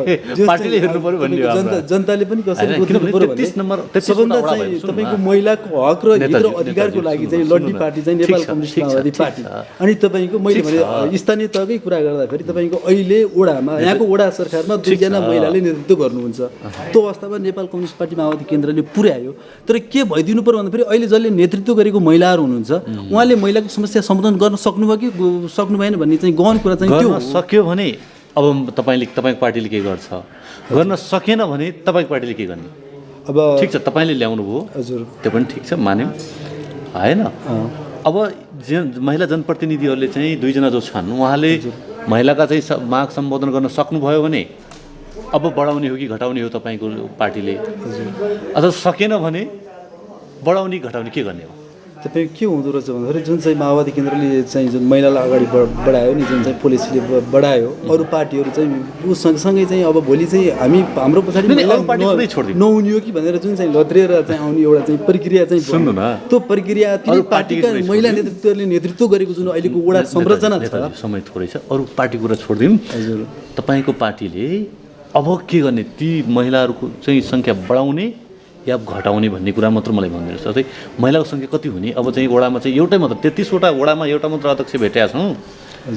पार्टीले हेर्नु पऱ्यो भन्ने हो हाम्रो। जनताले पनि कसरी होइन, बुझ्नु किनभने पऱ्यो 33 नम्बर, 33 सबभन्दा वटा वडा चाहिँ भयो, सुन्नु तपाईँको न। महिलाको हक र हित र नेताजी, अधिकारको लागि चाहिँ सुन्नु लड्ने न। पार्टी चाहिँ ठिक नेपाल छ, कम्युनिस्ट ठिक छ, माओवादी ठिक पार्टी। छ। अनि तपाईँको मैले ठिक भने छ। स्थानीय तहकै कुरा गर्दाखेरि तपाईँको अहिले ओडामा यहाँको ओडा सरकारमा ठिक 2जना छ। महिलाले नेतृत्व गर्नुहुन्छ। त्यो अवस्थामा नेपाल कम्युनिस्ट पार्टी माओवादी केन्द्रले पुर्यायो। तर के भइदिनु पर्यो भन्दाखेरि अहिले जसले नेतृत्व गरेको महिलाहरू हुनुहुन्छ उहाँले महिलाको समस्या समाधान गर्न सक्नुभयो कि सक्नु भएन भन्ने चाहिँ गहन कुरा चाहिँ त्यो गर्न सक्यो भने अब तपाईँको पार्टीले के गर्छ, गर्न सकेन भने तपाईँको पार्टीले के गर्ने? अब ठिक छ, तपाईँले ल्याउनु भयो, हजुर त्यो पनि ठिक छ, मान्यौँ होइन। अब महिला जनप्रतिनिधिहरूले चाहिँ 2 जना जो छन् उहाँले महिलाका चाहिँ माग सम्बोधन गर्न सक्नुभयो भने अब बढाउने हो कि घटाउने हो तपाईँको पार्टीले? अथवा सकेन भने बढाउने घटाउने के गर्ने हो? तपाईँ के हुँदो रहेछ भन्दाखेरि जुन चाहिँ माओवादी केन्द्रले चाहिँ जुन महिलालाई अगाडि बढायो नि, जुन चाहिँ पोलिसीले बढायो, अरू पार्टीहरू चाहिँ ऊ सँगसँगै चाहिँ अब भोलि चाहिँ हाम्रो पछाडि नहुने हो कि भनेर जुन चाहिँ लत्रिएर चाहिँ आउने एउटा चाहिँ प्रक्रिया चाहिँ सुन्नु न, त्यो प्रक्रिया तिनै पार्टीका महिला नेतृत्वले नेतृत्व गरेको जुन अहिलेको वडा संरचना छ। समय थोरै छ, अरू पार्टी कुरा छोडिदिउँ। हजुर, तपाईँको पार्टीले अब के गर्ने? ती महिलाहरूको चाहिँ सङ्ख्या बढाउने या घटाउने भन्ने कुरा मात्र मलाई भनिदिनुहोस्। जस्तै महिलाको सङ्ख्या कति हुने? अब चाहिँ वडामा चाहिँ एउटै मात्र 33 वटा वडामा एउटा मात्र अध्यक्ष भेटेका छौँ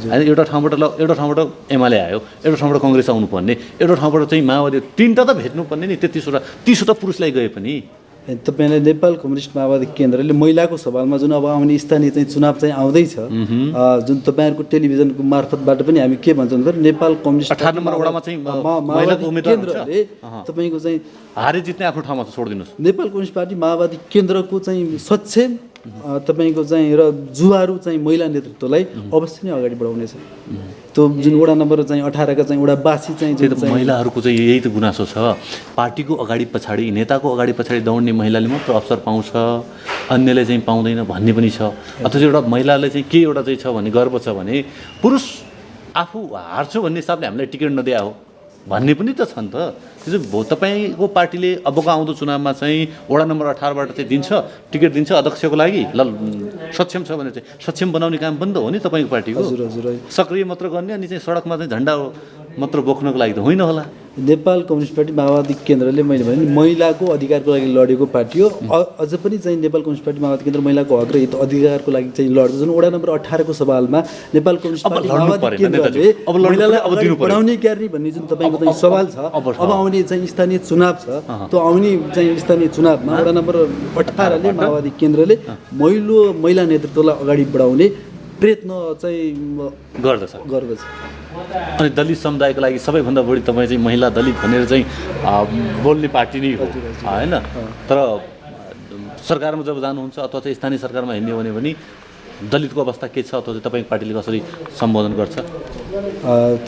होइन। एउटा ठाउँबाट एमाले आयो, एउटा ठाउँबाट कङ्ग्रेस आउनुपर्ने, एउटा ठाउँबाट चाहिँ माओवादी, 3टा त भेट्नुपर्ने नि। 33 वटा 30 वटा पुरुषलाई गए पनि तपाईँलाई नेपाल कम्युनिस्ट माओवादी केन्द्रले महिलाको सवालमा जुन अब आउने स्थानीय चाहिँ चुनाव चाहिँ आउँदैछ, जुन तपाईँहरूको टेलिभिजनको मार्फतबाट पनि हामी के भन्छौँ भने नेपाल कम्युनिस्ट 18 नम्बर वडामा चाहिँ महिलाको उम्मेदवार केन्द्रले तपाईँको चाहिँ हारे जित्ने आफ्नो ठाउँमा छोडिदिनुहोस्। नेपाल कम्युनिस्ट पार्टी माओवादी केन्द्रको चाहिँ सक्षम तपाईँको चाहिँ र जुवारू चाहिँ महिला नेतृत्वलाई अवश्य नै अगाडि बढाउनेछ। त्यो जुन वडा नम्बर चाहिँ 18 का चाहिँ वडावासी चाहिँ त्यही त महिलाहरूको चाहिँ यही त गुनासो छ। पार्टीको अगाडि पछाडि, नेताको अगाडि पछाडि दौड्ने महिलाले मात्र अवसर पाउँछ, अन्यले चाहिँ पाउँदैन भन्ने पनि छ। अथवा एउटा महिलाले चाहिँ के एउटा चाहिँ छ भने गर्व छ भने पुरुष आफू हार्छु भन्ने हिसाबले हामीलाई टिकट नदिया हो भन्ने पनि त छ नि त। त्यो चाहिँ तपाईँको पार्टीले अबको आउँदो चुनावमा चाहिँ वडा नम्बर 18बाट चाहिँ दिन्छ, टिकट दिन्छ अध्यक्षको लागि, ल सक्षम छ भने चाहिँ सक्षम बनाउने काम पनि त हो नि तपाईँको पार्टीको। हजुर हजुर, सक्रिय मात्र गर्ने अनि चाहिँ सडकमा चाहिँ झन्डा मात्र बोक्नको लागि त होइन होला। नेपाल कम्युनिस्ट पार्टी माओवादी केन्द्रले मैले भने महिलाको अधिकारको लागि लडेको पार्टी हो। अझ पनि चाहिँ नेपाल कम्युनिस्ट पार्टी माओवादी केन्द्र महिलाको हक र हित अधिकारको लागि चाहिँ लड्छ। जुन वडा नम्बर 18 को सवालमा नेपाल कम्युनिस्ट पार्टी माओवादी केन्द्रले महिलालाई अगाडि बढाउने क्यारी भन्ने जुन तपाईँको चाहिँ सवाल छ, अब आउने चाहिँ स्थानीय चुनाव छ, त्यो आउने चाहिँ स्थानीय चुनावमा वडा नम्बर 18 ले माओवादी केन्द्रले महिला नेतृत्वलाई अगाडि बढाउने प्रयत्न चाहिँ गर्दछ। अनि दलित समुदायको लागि सबैभन्दा बढी तपाईँ चाहिँ महिला दलित भनेर चाहिँ बोल्ने पार्टी नै हो होइन। तर सरकारमा जब जानुहुन्छ अथवा चाहिँ स्थानीय सरकारमा हिँड्ने हो भने दलितको अवस्था के छ अथवा चाहिँ तपाईँको पार्टीले कसरी सम्बोधन गर्छ?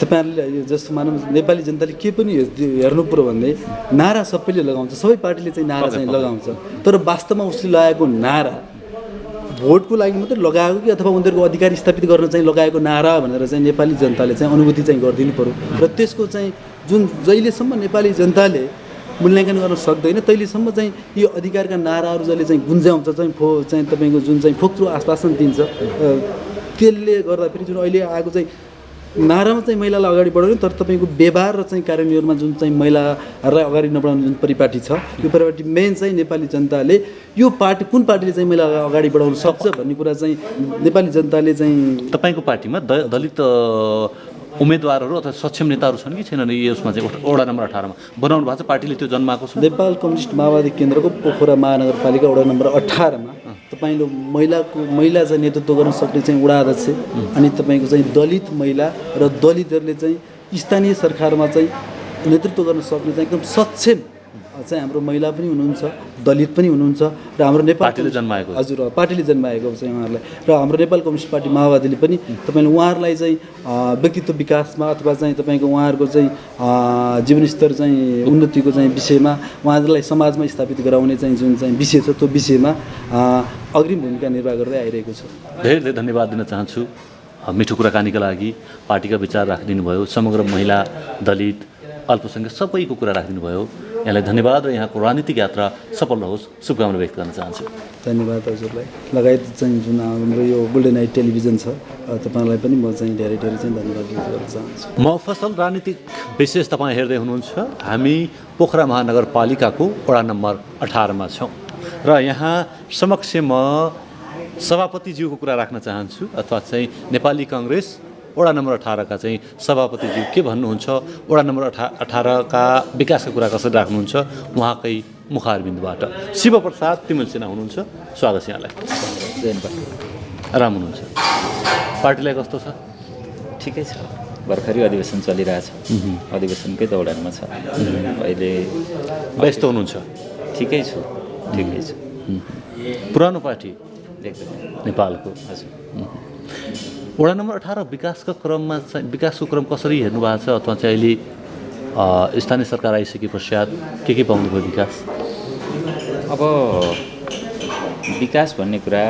तपाईँहरूले जस्तो मानव नेपाली जनताले के पनि हेर्नु पऱ्यो भने नारा सबैले लगाउँछ, सबै पार्टीले चाहिँ नारा चाहिँ लगाउँछ। तर वास्तवमा उसले लगाएको नारा भोटको लागि मात्रै लगाएको कि अथवा उनीहरूको अधिकार स्थापित गर्न चाहिँ लगाएको नारा भनेर चाहिँ नेपाली जनताले चाहिँ अनुभूति चाहिँ गरिदिनु पऱ्यो। र त्यसको चाहिँ जुन जहिलेसम्म नेपाली जनताले मूल्याङ्कन गर्न सक्दैन तहिलेसम्म चाहिँ यी अधिकारका नाराहरू जसले चाहिँ गुन्जाउँछ चाहिँ तपाईँको जुन चाहिँ फोक्रो आश्वासन दिन्छ, त्यसले गर्दाखेरि जुन अहिले आएको चाहिँ नारामा चाहिँ महिलालाई अगाडि बढाउने तर तपाईँको व्यवहार र चाहिँ कार्यान्वयनमा जुन चाहिँ महिलाहरूलाई अगाडि नबढाउने जुन परिपाटी छ, यो परिपाटी मेन चाहिँ नेपाली जनताले यो पार्टी कुन पार्टीले चाहिँ महिलालाई अगाडि बढाउन सक्छ भन्ने कुरा चाहिँ नेपाली जनताले चाहिँ। तपाईँको पार्टीमा दलित उम्मेदवारहरू अथवा सक्षम नेताहरू छन् कि छैनन्? यसमा चाहिँ वडा नम्बर 18मा बनाउनु भएको छ, पार्टीले त्यो जन्माएको छ। नेपाल कम्युनिस्ट माओवादी केन्द्रको पोखरा महानगरपालिका वडा नम्बर 18मा तपाईँले महिला चाहिँ नेतृत्व गर्न सक्ने चाहिँ वडा अध्यक्ष अनि तपाईँको चाहिँ दलित महिला र दलितहरूले चाहिँ स्थानीय सरकारमा चाहिँ नेतृत्व गर्न सक्ने चाहिँ एकदम सक्षम चाहिँ हाम्रो महिला पनि हुनुहुन्छ, दलित पनि हुनुहुन्छ र हाम्रो नेपाल पार्टीले जन्माएको। हजुर, पार्टीले जन्माएको चाहिँ उहाँहरूलाई र हाम्रो नेपाल कम्युनिस्ट पार्टी माओवादीले पनि तपाईँले उहाँहरूलाई चाहिँ व्यक्तित्व विकासमा अथवा चाहिँ तपाईँको उहाँहरूको चाहिँ जीवनस्तर चाहिँ उन्नतिको चाहिँ विषयमा उहाँहरूलाई समाजमा स्थापित गराउने चाहिँ जुन चाहिँ विषय छ त्यो विषयमा अग्रिम भूमिका निर्वाह गर्दै आइरहेको छ। धेरै धेरै धन्यवाद दिन चाहन्छु मिठो कुराकानीका लागि। पार्टीका विचार राखिदिनु भयो, समग्र महिला दलित अल्पसङ्ख्यक सबैको कुरा राखिदिनु भयो। यहाँलाई धन्यवाद र यहाँको राजनीतिक यात्रा सफल रहोस् शुभकामना व्यक्त गर्न चाहन्छु। धन्यवाद हजुरलाई लगायत चाहिँ जुन हाम्रो यो गोल्डन नाइट टेलिभिजन छ तपाईँलाई पनि म चाहिँ धेरै धेरै चाहिँ धन्यवाद व्यक्त गर्न चाहन्छु। मफसल राजनीतिक विशेष तपाईँ हेर्दै हुनुहुन्छ। हामी पोखरा महानगरपालिकाको वडा नम्बर 18मा छौँ र यहाँ समक्ष म सभापतिज्यूको कुरा राख्न चाहन्छु अथवा चाहिँ नेपाली काङ्ग्रेस वडा नम्बर 18 का चाहिँ सभापतिज्यू के भन्नुहुन्छ, वडा नम्बर 18 का विकासको कुरा कसरी राख्नुहुन्छ उहाँकै मुखारबिन्दबाट। शिवप्रसाद तिमल सिन्हा हुनुहुन्छ, स्वागत छ यहाँलाई। आराम हुनुहुन्छ? पार्टीलाई कस्तो छ? ठिकै छ, भर्खरै अधिवेशन चलिरहेछ, अधिवेशनकै दौडानमा छ अहिले। व्यस्त हुनुहुन्छ? ठिकै छु, ठिकै छु। पुरानो पार्टी एकदम नेपालको। हजुर। वडा नम्बर 18 विकासको क्रममा चाहिँ विकासको क्रम कसरी हेर्नु भएको छ अथवा चाहिँ अहिले स्थानीय सरकार आइसके पश्चात के पाउनुभयो विकास? अब विकास भन्ने कुरा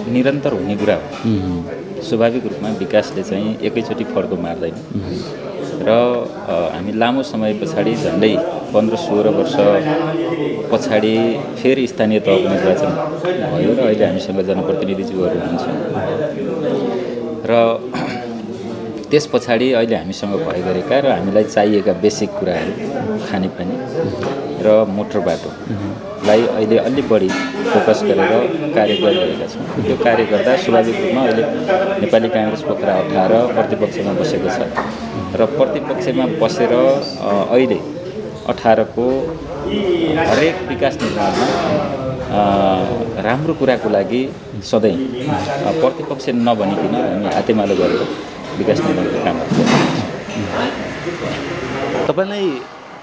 निरन्तर हुने कुरा हो। स्वाभाविक रूपमा विकासले चाहिँ एकैचोटि फड्को मार्दैन र हामी लामो समय पछाडि झन्डै 15-16 वर्ष पछाडि फेरि स्थानीय तहको निर्वाचन भयो र अहिले हामीसँग जनप्रतिनिधिज्यूहरू हुनुहुन्छ र त्यस पछाडि अहिले हामीसँग भए गरेका र हामीलाई चाहिएका बेसिक कुराहरू खानेपानी र मोटर बाटोलाई अहिले अलि बढी फोकस गरेर कार्य गरिरहेका छौँ। त्यो कार्य गर्दा स्वाभाविक रूपमा अहिले नेपाली काङ्ग्रेस पोखरा 18 प्रतिपक्षमा बसेको छ र प्रतिपक्षमा बसेर अहिले 18 को हरेक विकास निर्माणमा राम्रो कुराको लागि सधैँ प्रतिपक्ष नबनिकन हामी हातेमालो गरेर विकास निर्माणको कामहरू गर्छौँ। तपाईँलाई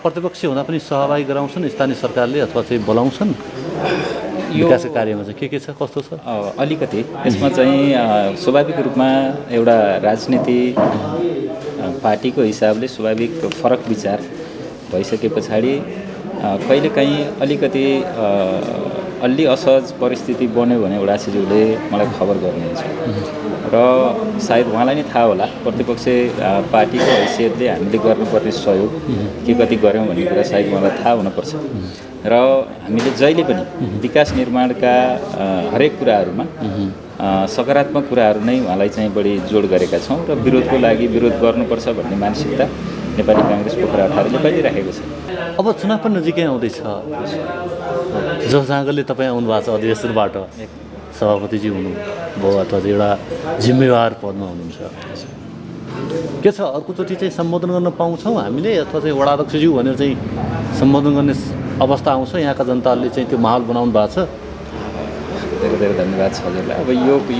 प्रतिपक्ष हुँदा पनि सहभागी गराउँछन् स्थानीय सरकारले अथवा चाहिँ बोलाउँछन् विकासको कार्यमा चाहिँ के छ कस्तो छ? अलिकति यसमा चाहिँ स्वाभाविक रूपमा एउटा राजनीति पार्टीको हिसाबले स्वाभाविक फरक विचार भइसके पछाडि कहिलेकाहीँ अलिकति अलि असहज परिस्थिति बन्यो भने वडासीज्यूले मलाई खबर गर्नुहुन्छ र सायद उहाँलाई नै थाहा होला प्रतिपक्ष पार्टीको हैसियतले हामीले गर्नुपर्ने सहयोग के कति गऱ्यौँ भन्ने कुरा सायद उहाँलाई थाहा हुनुपर्छ र हामीले जहिले पनि विकास निर्माणका हरेक कुराहरूमा सकारात्मक कुराहरू नै उहाँलाई चाहिँ बढी जोड गरेका छौँ र विरोधको लागि विरोध गर्नुपर्छ भन्ने मानसिकता नेपाली काङ्ग्रेस पोखरा 18 ले गरिराखेको छ। अब चुनाव पनि नजिकै आउँदैछ, जहाँले तपाईँ आउनु भएको छ अधिवेशनबाट सभापतिजी हुनुभयो अथवा एउटा जिम्मेवार पदमा हुनुहुन्छ, के छ अर्कोचोटि चाहिँ सम्बोधन गर्न पाउँछौँ हामीले अथवा चाहिँ वडा अध्यक्षज्यू भनेर चाहिँ सम्बोधन गर्ने अवस्था आउँछ? यहाँका जनताले चाहिँ त्यो माहौल बनाउनु भएको छ? धेरै धेरै धन्यवाद छ हजुरलाई। अब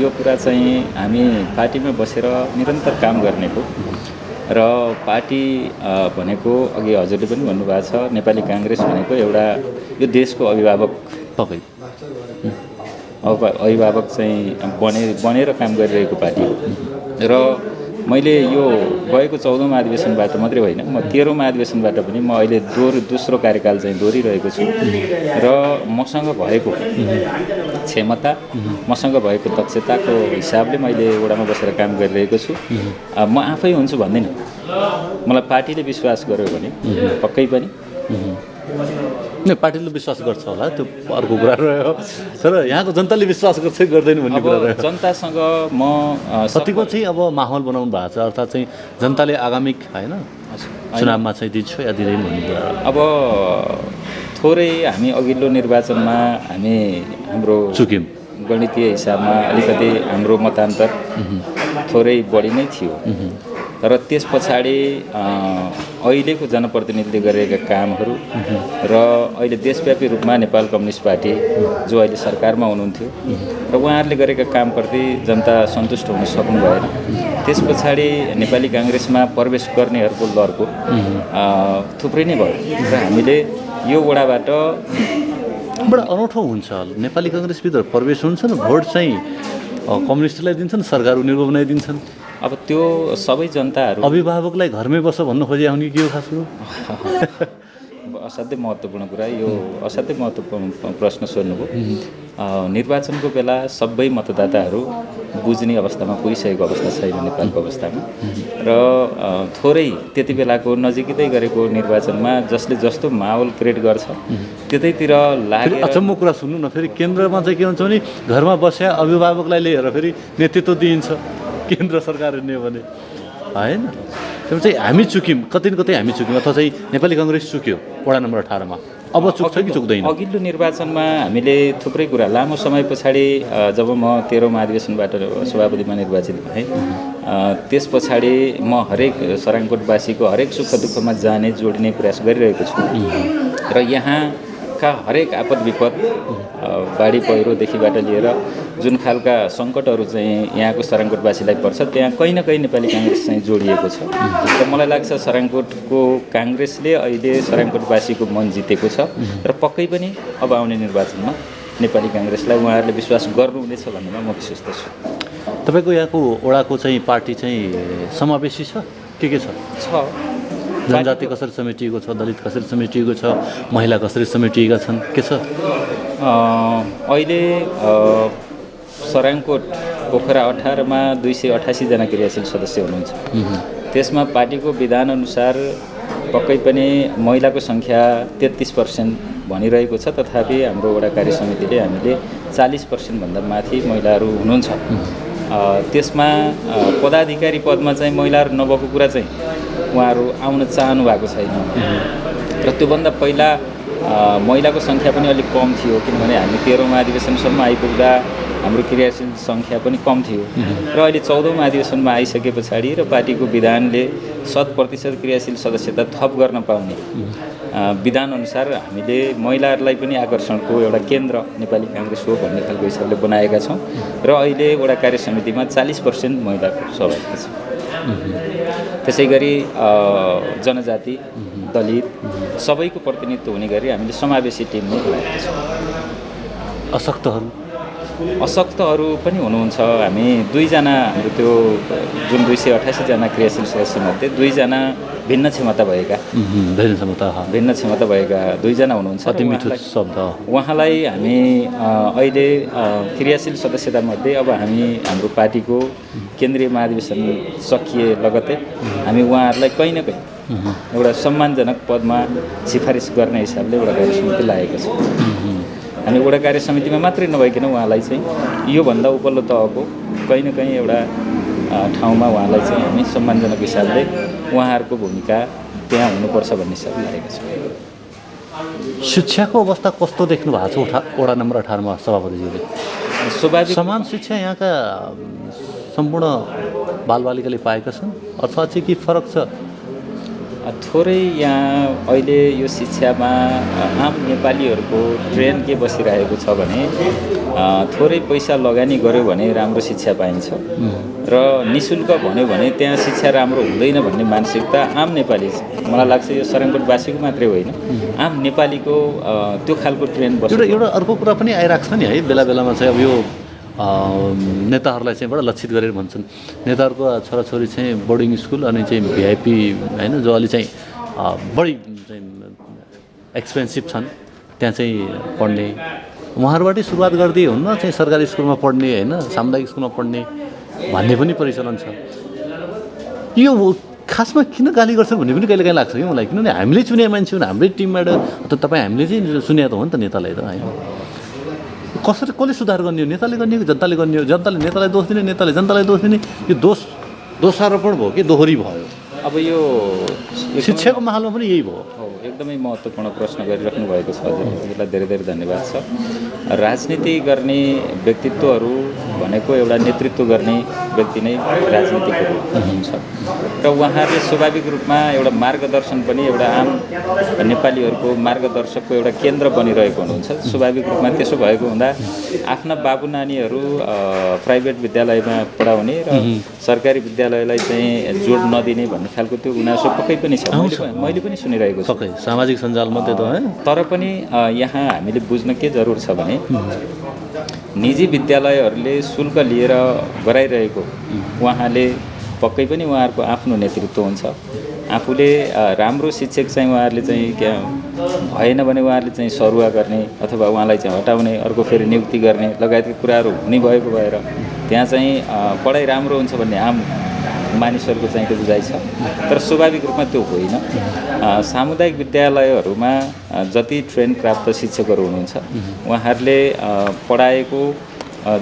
यो कुरा चाहिँ हामी पार्टीमा बसेर निरन्तर काम गर्नेको र पार्टी भनेको अघि हजुरले पनि भन्नुभएको छ नेपाली काङ्ग्रेस भनेको एउटा यो देशको अभिभावक तपाईँ अभिभावक चाहिँ बनेर काम गरिरहेको पार्टी हो र मैले यो गएको 14औं अधिवेशनबाट मात्रै होइन म 13औं अधिवेशनबाट पनि म अहिले दोस्रो कार्यकाल चाहिँ दोहोरिरहेको छु र मसँग भएको क्षमता मसँग भएको दक्षताको हिसाबले मैले वडामा बसेर काम गरिरहेको छु। म आफै हुन्छु भन्दिनँ, मलाई पार्टीले विश्वास गर्यो भने पक्कै पनि पार्टीले विश्वास गर्छ होला, त्यो अर्को कुरा रह्यो, तर यहाँको जनताले विश्वास गर्छ गर्दैन भन्ने कुरा रह्यो। जनतासँग म कतिको चाहिँ अब माहौल बनाउनु भएको छ अर्थात् चाहिँ जनताले आगामी होइन चुनावमा चाहिँ दिन्छु या दिँदैन भन्ने कुरा। अब थोरै हामी अघिल्लो निर्वाचनमा हाम्रो चुक्यौँ, गणितीय हिसाबमा अलिकति हाम्रो मतान्तर थोरै बढी नै थियो तर त्यस पछाडि अहिलेको जनप्रतिनिधिले गरेका कामहरू र अहिले देशव्यापी रूपमा नेपाल कम्युनिस्ट पार्टी जो अहिले सरकारमा हुनुहुन्थ्यो र उहाँहरूले गरेका कामप्रति जनता सन्तुष्ट हुन सक्नु भएन। त्यस पछाडि नेपाली काङ्ग्रेसमा प्रवेश गर्नेहरूको लहरको थुप्रै नै भयो र हामीले यो वडाबाट बडा अनौठो हुन्छ नेपाली काङ्ग्रेसभित्र प्रवेश हुन्छ र भोट चाहिँ कम्युनिस्टलाई दिन्छन्, सरकार उनीहरूको बनाइदिन्छन्। अब त्यो सबै जनताहरू अभिभावकलाई घरमै बस भन्नु खोजे आउने के हो खास कुरो? असाध्यै महत्त्वपूर्ण कुरा, यो असाध्यै महत्त्वपूर्ण प्रश्न सोध्नुभयो। निर्वाचनको बेला सबै मतदाताहरू बुझ्ने अवस्थामा पुगिसकेको अवस्था छैन नेपालको अवस्थामा र थोरै त्यति बेलाको नजिकै गरेको निर्वाचनमा जसले जस्तो माहौल क्रिएट गर्छ त्यतैतिर लागेर अचम्मको कुरा सुन्नु न, फेरि केन्द्रमा चाहिँ के हुन्छ भने घरमा बस्या अभिभावकलाई लिएर फेरि नेतृत्व दिइन्छ केन्द्र सरकारले भने हैन। त्यो चाहिँ हामी चुक्यौँ, कतै न कतै हामी चुक्यौँ, अथवा चाहिँ नेपाली काङ्ग्रेस चुक्यो वडा नम्बर 18 मा। अब चुक्छ कि चुक्दैन? अघिल्लो निर्वाचनमा हामीले थुप्रै कुरा, लामो समय पछाडि जब म 13औं अधिवेशनबाट सभापतिमा निर्वाचित भएँ, त्यस पछाडि म हरेक सराङकोटवासीको हरेक सुख दुःखमा जाने जोड्ने प्रयास गरिरहेको छु र यहाँका हरेक आपद विपद, बाढी पहिरोदेखिबाट लिएर जुन खालका सङ्कटहरू चाहिँ यहाँको सराङकोटवासीलाई पर्छ त्यहाँ कहीँ न कहीँ नेपाली काङ्ग्रेस चाहिँ जोडिएको छ र मलाई लाग्छ सराङकोटको काङ्ग्रेसले अहिले सराङकोटवासीको मन जितेको छ र पक्कै पनि अब आउने निर्वाचनमा नेपाली काङ्ग्रेसलाई उहाँहरूले विश्वास गर्नुहुनेछ भन्नेमा म विश्वस्त छु। तपाईँको यहाँको वडाको चाहिँ पार्टी चाहिँ समावेशी छ के छ? जनजाति कसरी समेटिएको छ, दलित कसरी समेटिएको छ, महिला कसरी समेटिएका छन्, के छ? अहिले सराङकोट पोखरा 18 मा 288 जना क्रियाशील सदस्य हुनुहुन्छ। त्यसमा पार्टीको विधानअनुसार पक्कै पनि महिलाको सङ्ख्या 33% भनिरहेको छ, तथापि हाम्रो वडा कार्य समितिले हामीले 40% भन्दा माथि महिलाहरू हुनुहुन्छ। त्यसमा पदाधिकारी पदमा चाहिँ महिलाहरू नभएको कुरा चाहिँ उहाँहरू आउन चाहनु भएको छैन र त्योभन्दा पहिला महिलाको सङ्ख्या पनि अलिक कम थियो, किनभने हामी 13औं अधिवेशनसम्म आइपुग्दा हाम्रो क्रियाशील सङ्ख्या पनि कम थियो र अहिले 14औं अधिवेशनमा आइसके पछाडि र पार्टीको विधानले 100% क्रियाशील सदस्यता थप गर्न पाउने विधानअनुसार हामीले महिलाहरूलाई पनि आकर्षणको एउटा केन्द्र नेपाली काङ्ग्रेस हो भन्ने खालको हिसाबले बनाएका छौँ र अहिले वडा कार्य समितिमा 40% महिलाको सहभागिता छ। त्यसै गरी जनजाति, दलित सबैको प्रतिनिधित्व हुने गरी हामीले समावेशी टिम नै बनाएका छौँ। अशक्तहरू पनि हुनुहुन्छ। हामी 2 जना, हाम्रो त्यो जुन 288 जना क्रियाशील सदस्यमध्ये 2 जना भिन्न क्षमता भएका 2 जना हुनुहुन्छ। अति मिठो शब्द। उहाँलाई हामी अहिले क्रियाशील सदस्यतामध्ये अब हामी हाम्रो पार्टीको केन्द्रीय महाधिवेशन सकिए लगतै हामी उहाँहरूलाई कहीँ न कहीँ एउटा सम्मानजनक पदमा सिफारिस गर्ने हिसाबले वडा कार्य समिति लागेको छ। हामी वडा कार्य समितिमा मात्रै नभइकन उहाँलाई चाहिँ योभन्दा उपल्लो तहको कहीँ न कहीँ एउटा ठाउँमा उहाँलाई चाहिँ हामी सम्मानजनक हिसाबले उहाँहरूको भूमिका त्यहाँ हुनुपर्छ भन्ने हिसाबले लागेको छ। शिक्षाको अवस्था कस्तो देख्नु भएको छ वडा नम्बर 18 मा सभापतिजीले? स्वाभाविक समान शिक्षा यहाँका सम्पूर्ण बालबालिकाले पाएका छन् अथवा चाहिँ के फरक छ? थोरै यहाँ अहिले यो शिक्षामा आम नेपालीहरूको ट्रेन्ड के बसिरहेको छ भने थोरै पैसा लगानी गर्यो भने राम्रो शिक्षा पाइन्छ र निःशुल्क भन्यो भने त्यहाँ शिक्षा राम्रो हुँदैन भन्ने मानसिकता आम नेपाली छ। मलाई लाग्छ यो सराङकोटवासीको मात्रै होइन, आम नेपालीको त्यो खालको ट्रेन्ड बस्छ। एउटा अर्को कुरा पनि आइरहेको छ नि है, बेला बेलामा चाहिँ अब यो नेताहरूलाई चाहिँ बडा लक्षित गरेर भन्छन् नेताहरूको छोराछोरी चाहिँ बोर्डिङ स्कुल अनि चाहिँ भिआइपी होइन जो अलि चाहिँ बढी चाहिँ एक्सपेन्सिभ छन् त्यहाँ चाहिँ पढ्ने, उहाँहरूबाटै सुरुवात गर्दै हुन्न चाहिँ सरकारी स्कुलमा पढ्ने होइन, सामुदायिक स्कुलमा पढ्ने भन्ने पनि परिचलन छ। यो खासमा किन गाली गर्छ भन्ने पनि कहिले काहीँ लाग्छ कि मलाई, किनभने हामीले चुने मान्छे हो, हाम्रै टिमबाट त तपाईँ हामीले चाहिँ सुने त हो नि त नेतालाई त होइन। कसरी कसले सुधार गर्ने हो? नेताले गर्ने हो कि जनताले गर्ने हो? जनताले नेतालाई दोष दिने, नेताले जनतालाई दोष दिने, यो दोषारोपण भयो कि दोहोरी भयो? अब यो शिक्षाको माहौलमा पनि यही भयो। एकदमै महत्त्वपूर्ण प्रश्न गरिराख्नु भएको छ, हजुरलाई धेरै धेरै धन्यवाद छ। राजनीति गर्ने व्यक्तित्वहरू भनेको एउटा नेतृत्व गर्ने व्यक्ति नै राजनीतिकहरू हुनुहुन्छ र उहाँहरूले स्वाभाविक रूपमा एउटा मार्गदर्शन पनि एउटा आम नेपालीहरूको मार्गदर्शकको एउटा केन्द्र बनिरहेको हुनुहुन्छ। स्वाभाविक रूपमा त्यसो भएको हुँदा आफ्ना बाबु नानीहरू प्राइभेट विद्यालयमा पढाउने र सरकारी विद्यालयलाई चाहिँ जोड नदिने भन्ने खालको त्यो गुनासो पक्कै पनि छ, मैले पनि सुनिरहेको छु सामाजिक सञ्जालमा। त्यो त तर पनि यहाँ हामीले बुझ्न के जरुर छ भने निजी विद्यालयहरूले शुल्क लिएर गराइरहेको उहाँले पक्कै पनि उहाँहरूको आफ्नो नेतृत्व हुन्छ। आफूले राम्रो शिक्षक चाहिँ उहाँहरूले चाहिँ भएन भने उहाँहरूले चाहिँ सरुवा गर्ने अथवा उहाँलाई चाहिँ हटाउने, अर्को फेरि नियुक्ति गर्ने लगायतका कुराहरू हुने भएको भएर त्यहाँ चाहिँ पढाइ राम्रो हुन्छ भन्ने आम मानिसहरूको चाहिँ त्यो बुझाइ छ। तर स्वाभाविक रूपमा त्यो होइन। सामुदायिक विद्यालयहरूमा जति ट्रेन प्राप्त शिक्षकहरू हुनुहुन्छ उहाँहरूले पढाएको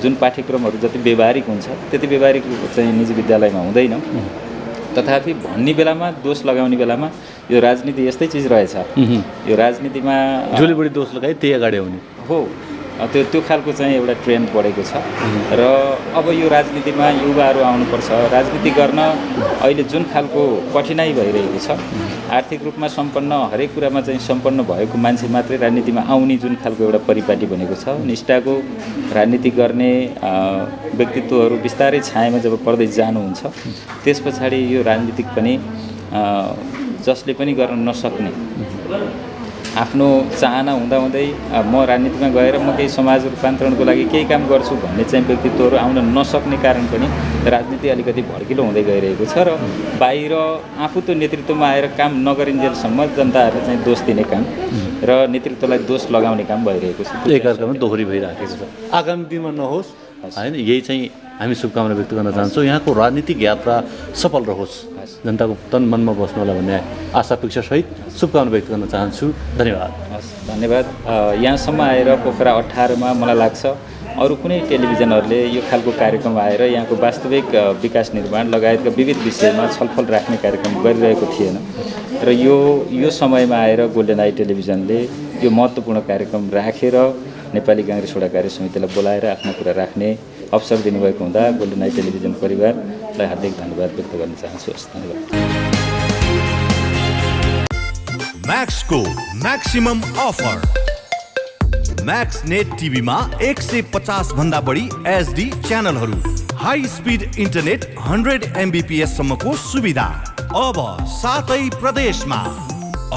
जुन पाठ्यक्रमहरू जति व्यवहारिक हुन्छ त्यति व्यवहारिक चाहिँ निजी विद्यालयमा हुँदैन। तथापि भन्ने बेलामा दोष लगाउने बेलामा यो राजनीति यस्तै चिज रहेछ। यो राजनीतिमा जसले बढी दोष लगाए त्यही अगाडि आउने हो, त्यो खालको चाहिँ एउटा ट्रेन्ड बढेको छ। र अब यो राजनीतिमा युवाहरू आउनुपर्छ। राजनीति गर्न अहिले जुन खालको कठिनाइ भइरहेको छ, आर्थिक रूपमा सम्पन्न हरेक कुरामा चाहिँ सम्पन्न भएको मान्छे मात्रै राजनीतिमा आउने जुन खालको एउटा परिपाटी बनेको छ, निष्ठाको राजनीति गर्ने व्यक्तित्वहरू बिस्तारै छायामा जब पर्दै जानुहुन्छ त्यस पछाडि यो राजनीतिक पनि जसले पनि गर्न नसक्ने, आफ्नो चाहना हुँदाहुँदै म राजनीतिमा गएर म केही समाज रूपान्तरणको लागि केही काम गर्छु भन्ने चाहिँ व्यक्तित्वहरू आउन नसक्ने कारण पनि राजनीति अलिकति भड्किलो हुँदै गइरहेको छ। र बाहिर आफू त्यो नेतृत्वमा आएर काम नगरिन्जेलसम्म जनताहरूले चाहिँ दोष दिने काम र नेतृत्वलाई दोष लगाउने काम भइरहेको छ। एकअर्कामा दोहोरी भइरहेको छ। आगामी दिनमा नहोस् होइन, यही चाहिँ हामी शुभकामना व्यक्त गर्न चाहन्छौँ। यहाँको राजनीतिक यात्रा सफल रहोस्, जनताको तन मनमा बस्नु होला भन्ने आशा अपेक्षासहित शुभकामना व्यक्त गर्न चाहन्छु। धन्यवाद। धन्यवाद। यहाँसम्म आएर पोखरा 18मा मलाई लाग्छ अरू कुनै टेलिभिजनहरूले यो खालको कार्यक्रम आएर यहाँको वास्तविक विकास निर्माण लगायतका विविध विषयमा छलफल राख्ने कार्यक्रम गरिरहेको थिएन। र यो समयमा आएर गोल्डन आई टेलिभिजनले यो महत्त्वपूर्ण कार्यक्रम राखेर नेपाली काङ्ग्रेस वडा कार्य समितिलाई बोलाएर आफ्ना कुरा राख्ने अवसर दिनुभएको हुँदा गोल्डन आई टेलिभिजन परिवारलाई हार्दिक धन्यवाद व्यक्त गर्न चाहन्छु। धन्यवाद। म्याक्सको म्याक्सिमम अफर। म्याक्स नेट टिभीमा 150 भन्दा बढी एचडी च्यानलहरू, हाई स्पिड इन्टरनेट 100 MBPS सम्मको सुविधा अब 7 प्रदेशमा।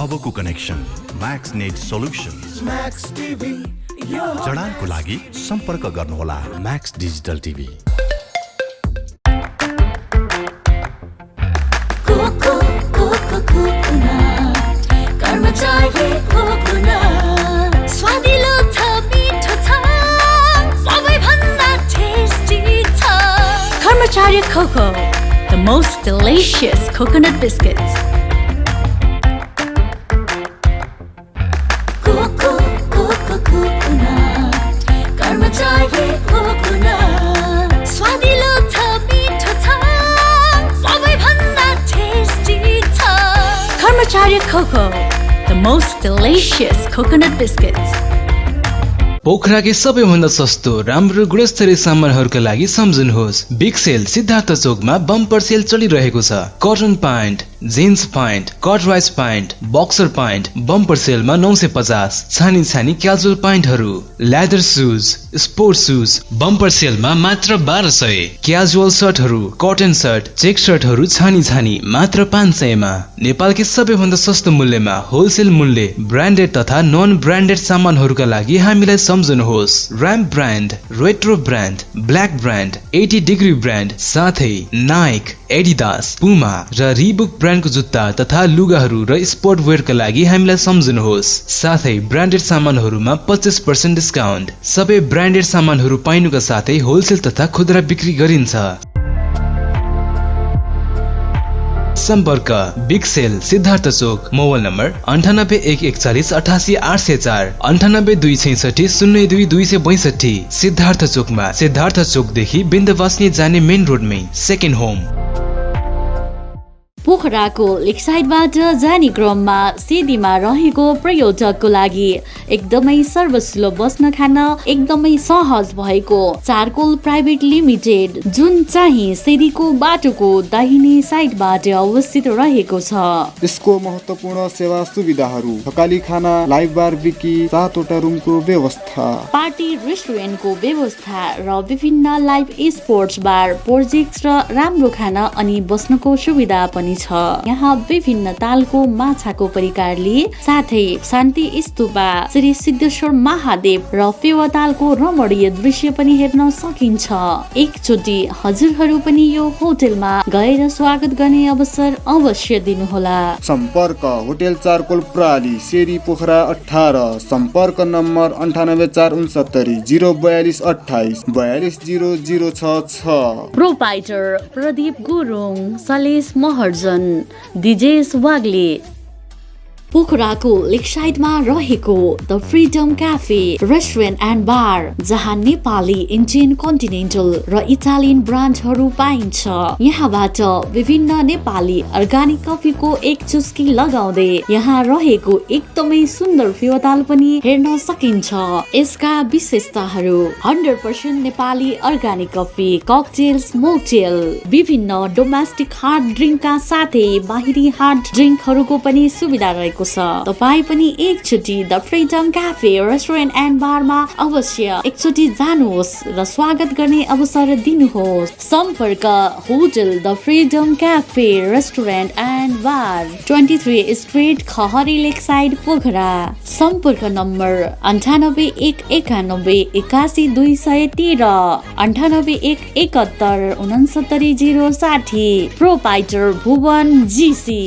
अबको connection max net solutions. Max TV जडानको लागि सम्पर्क गर्नुहोला म्याक्स डिजिटल टिभी। स्वादिलो छ, मिठो छ, सबैभन्दा टेस्टी छ। Karmachari Coco, the most delicious coconut biscuits. Karmachari coconut स्वादिलो छ, मिठो छ, सबैभन्दा टेस्टी छ। Karmachari Coco, the most delicious coconut biscuits. पोखराकै सबैभन्दा सस्तो राम्रो गुणस्तरीय सामानहरूका लागि सम्झनुहोस् बिग सेल सिद्धार्थ चोकमा बम्पर सेल चलिरहेको छ। कटन प्यान्ट, जिन्स प्यान्ट, कटराइज प्यान्ट, बक्सर प्यान्ट बम्पर सेलमा 950, छानी छानी क्याजुअल प्यान्टहरू, leather shoes, sports shoes bumper सेलमा मात्र 1200, क्याजुअल सर्टहरू, कटन सर्ट, चेक सर्टहरू छानी छानी मात्र 500मा। नेपालकै सबैभन्दा सस्तो मूल्यमा होलसेल मूल्य ब्रान्डेड तथा नन ब्रान्डेड सामानहरूका लागि हामीलाई सम्झनुहोस् ramp brand, retro brand, black brand, 80 degree brand, साथै नाइक, एडिडास, पुमा र रिबुक ब्रान्डको जुत्ता तथा लुगाहरू र स्पोर्ट वेयरका लागि हामीलाई सम्झनुहोस्। साथै ब्रान्डेड सामानहरूमा 25% डिस्काउन्ट। सबै ब्रान्डेड सामानहरू पाइनुका साथै होलसेल तथा खुद्रा बिक्री गरिन्छ। सम्पर्क बिग सेल सिद्धार्थ चोक, मोबाइल नम्बर 9814188804, 9826602262। सिद्धार्थ चोकमा सिद्धार्थ चोकदेखि बिन्दवासनी जाने मेन रोडमै सेकेन्ड होम। पोखराको लेकसाइडबाट जाने क्रममा सिडीमा रहेको पर्यटकको लागि एकदमै सर्वसुलभ बस्न खान एकदमै सहज भएको चारकोल प्राइभेट लिमिटेड, जुन चाहिँ सिडीको बाटोको दाहिने साइडबाट अवस्थित रहेको छ। यसको महत्त्वपूर्ण सेवा सुविधाहरू थकाली खाना, लाइभ बार विकी, 7वटा रुमको व्यवस्था, पार्टी रेस्टुरेन्टको व्यवस्था र विभिन्न लाइभ स्पोर्ट्स बार, प्रोजेक्ट र राम्रो खाना अनि बस्नको सुविधा पनि छ। यहाँ विभिन्न तालको माछाको परिकारले साथै शान्ति स्तूपा, श्री सिद्धेश्वर महादेव र फेवातालको रमणीय दृश्य पनि हेर्न सकिन्छ। एकचोटि हजुरहरू पनि यो होटलमा गएर स्वागत गर्ने अवसर अवश्य दिनुहोला। सम्पर्क होटल चारकोल प्रणाली सेरी पोखरा 18, सम्पर्क नम्बर 9846 042 28 42 0066। प्रोपाइटर प्रदीप गुरुङ, सलेस महर्जन, दिजेश वाग्ले। पोखराको लेकसाइडमा रहेको the freedom cafe restaurant and bar, जहाँ नेपाली, इन्डियन, कन्टिनेन्टल र इटालियन ब्रान्डहरू पाइन्छ। यहाँबाट विभिन्न नेपाली अर्गानिक कफीको एक चुस्की लगाउँदै यहाँ रहेको एकदमै सुन्दर फेवाताल पनि हेर्न सकिन्छ। यसका विशेषताहरू 100% नेपाली अर्गानिक कफी, ककटेल्स, मोकटेल, विभिन्न डोमेस्टिक हार्ड ड्रिङ्कका साथै बाहिरी हार्ड ड्रिङ्कहरूको पनि सुविधा रहेको छ। तपाई पनि एकचोटि the freedom cafe restaurant and बारमा अवश्य एकचोटि जानुहोस् र स्वागत गर्ने अवसर दिनुहोस्। सम्पर्क hotel the freedom cafe restaurant and bar, 23 street, खहरी लेकसाइड, पोखरा। सम्पर्क नम्बर 98 191 81 213, 98 171 69 060। प्रोपाइटर भुवन जीसी।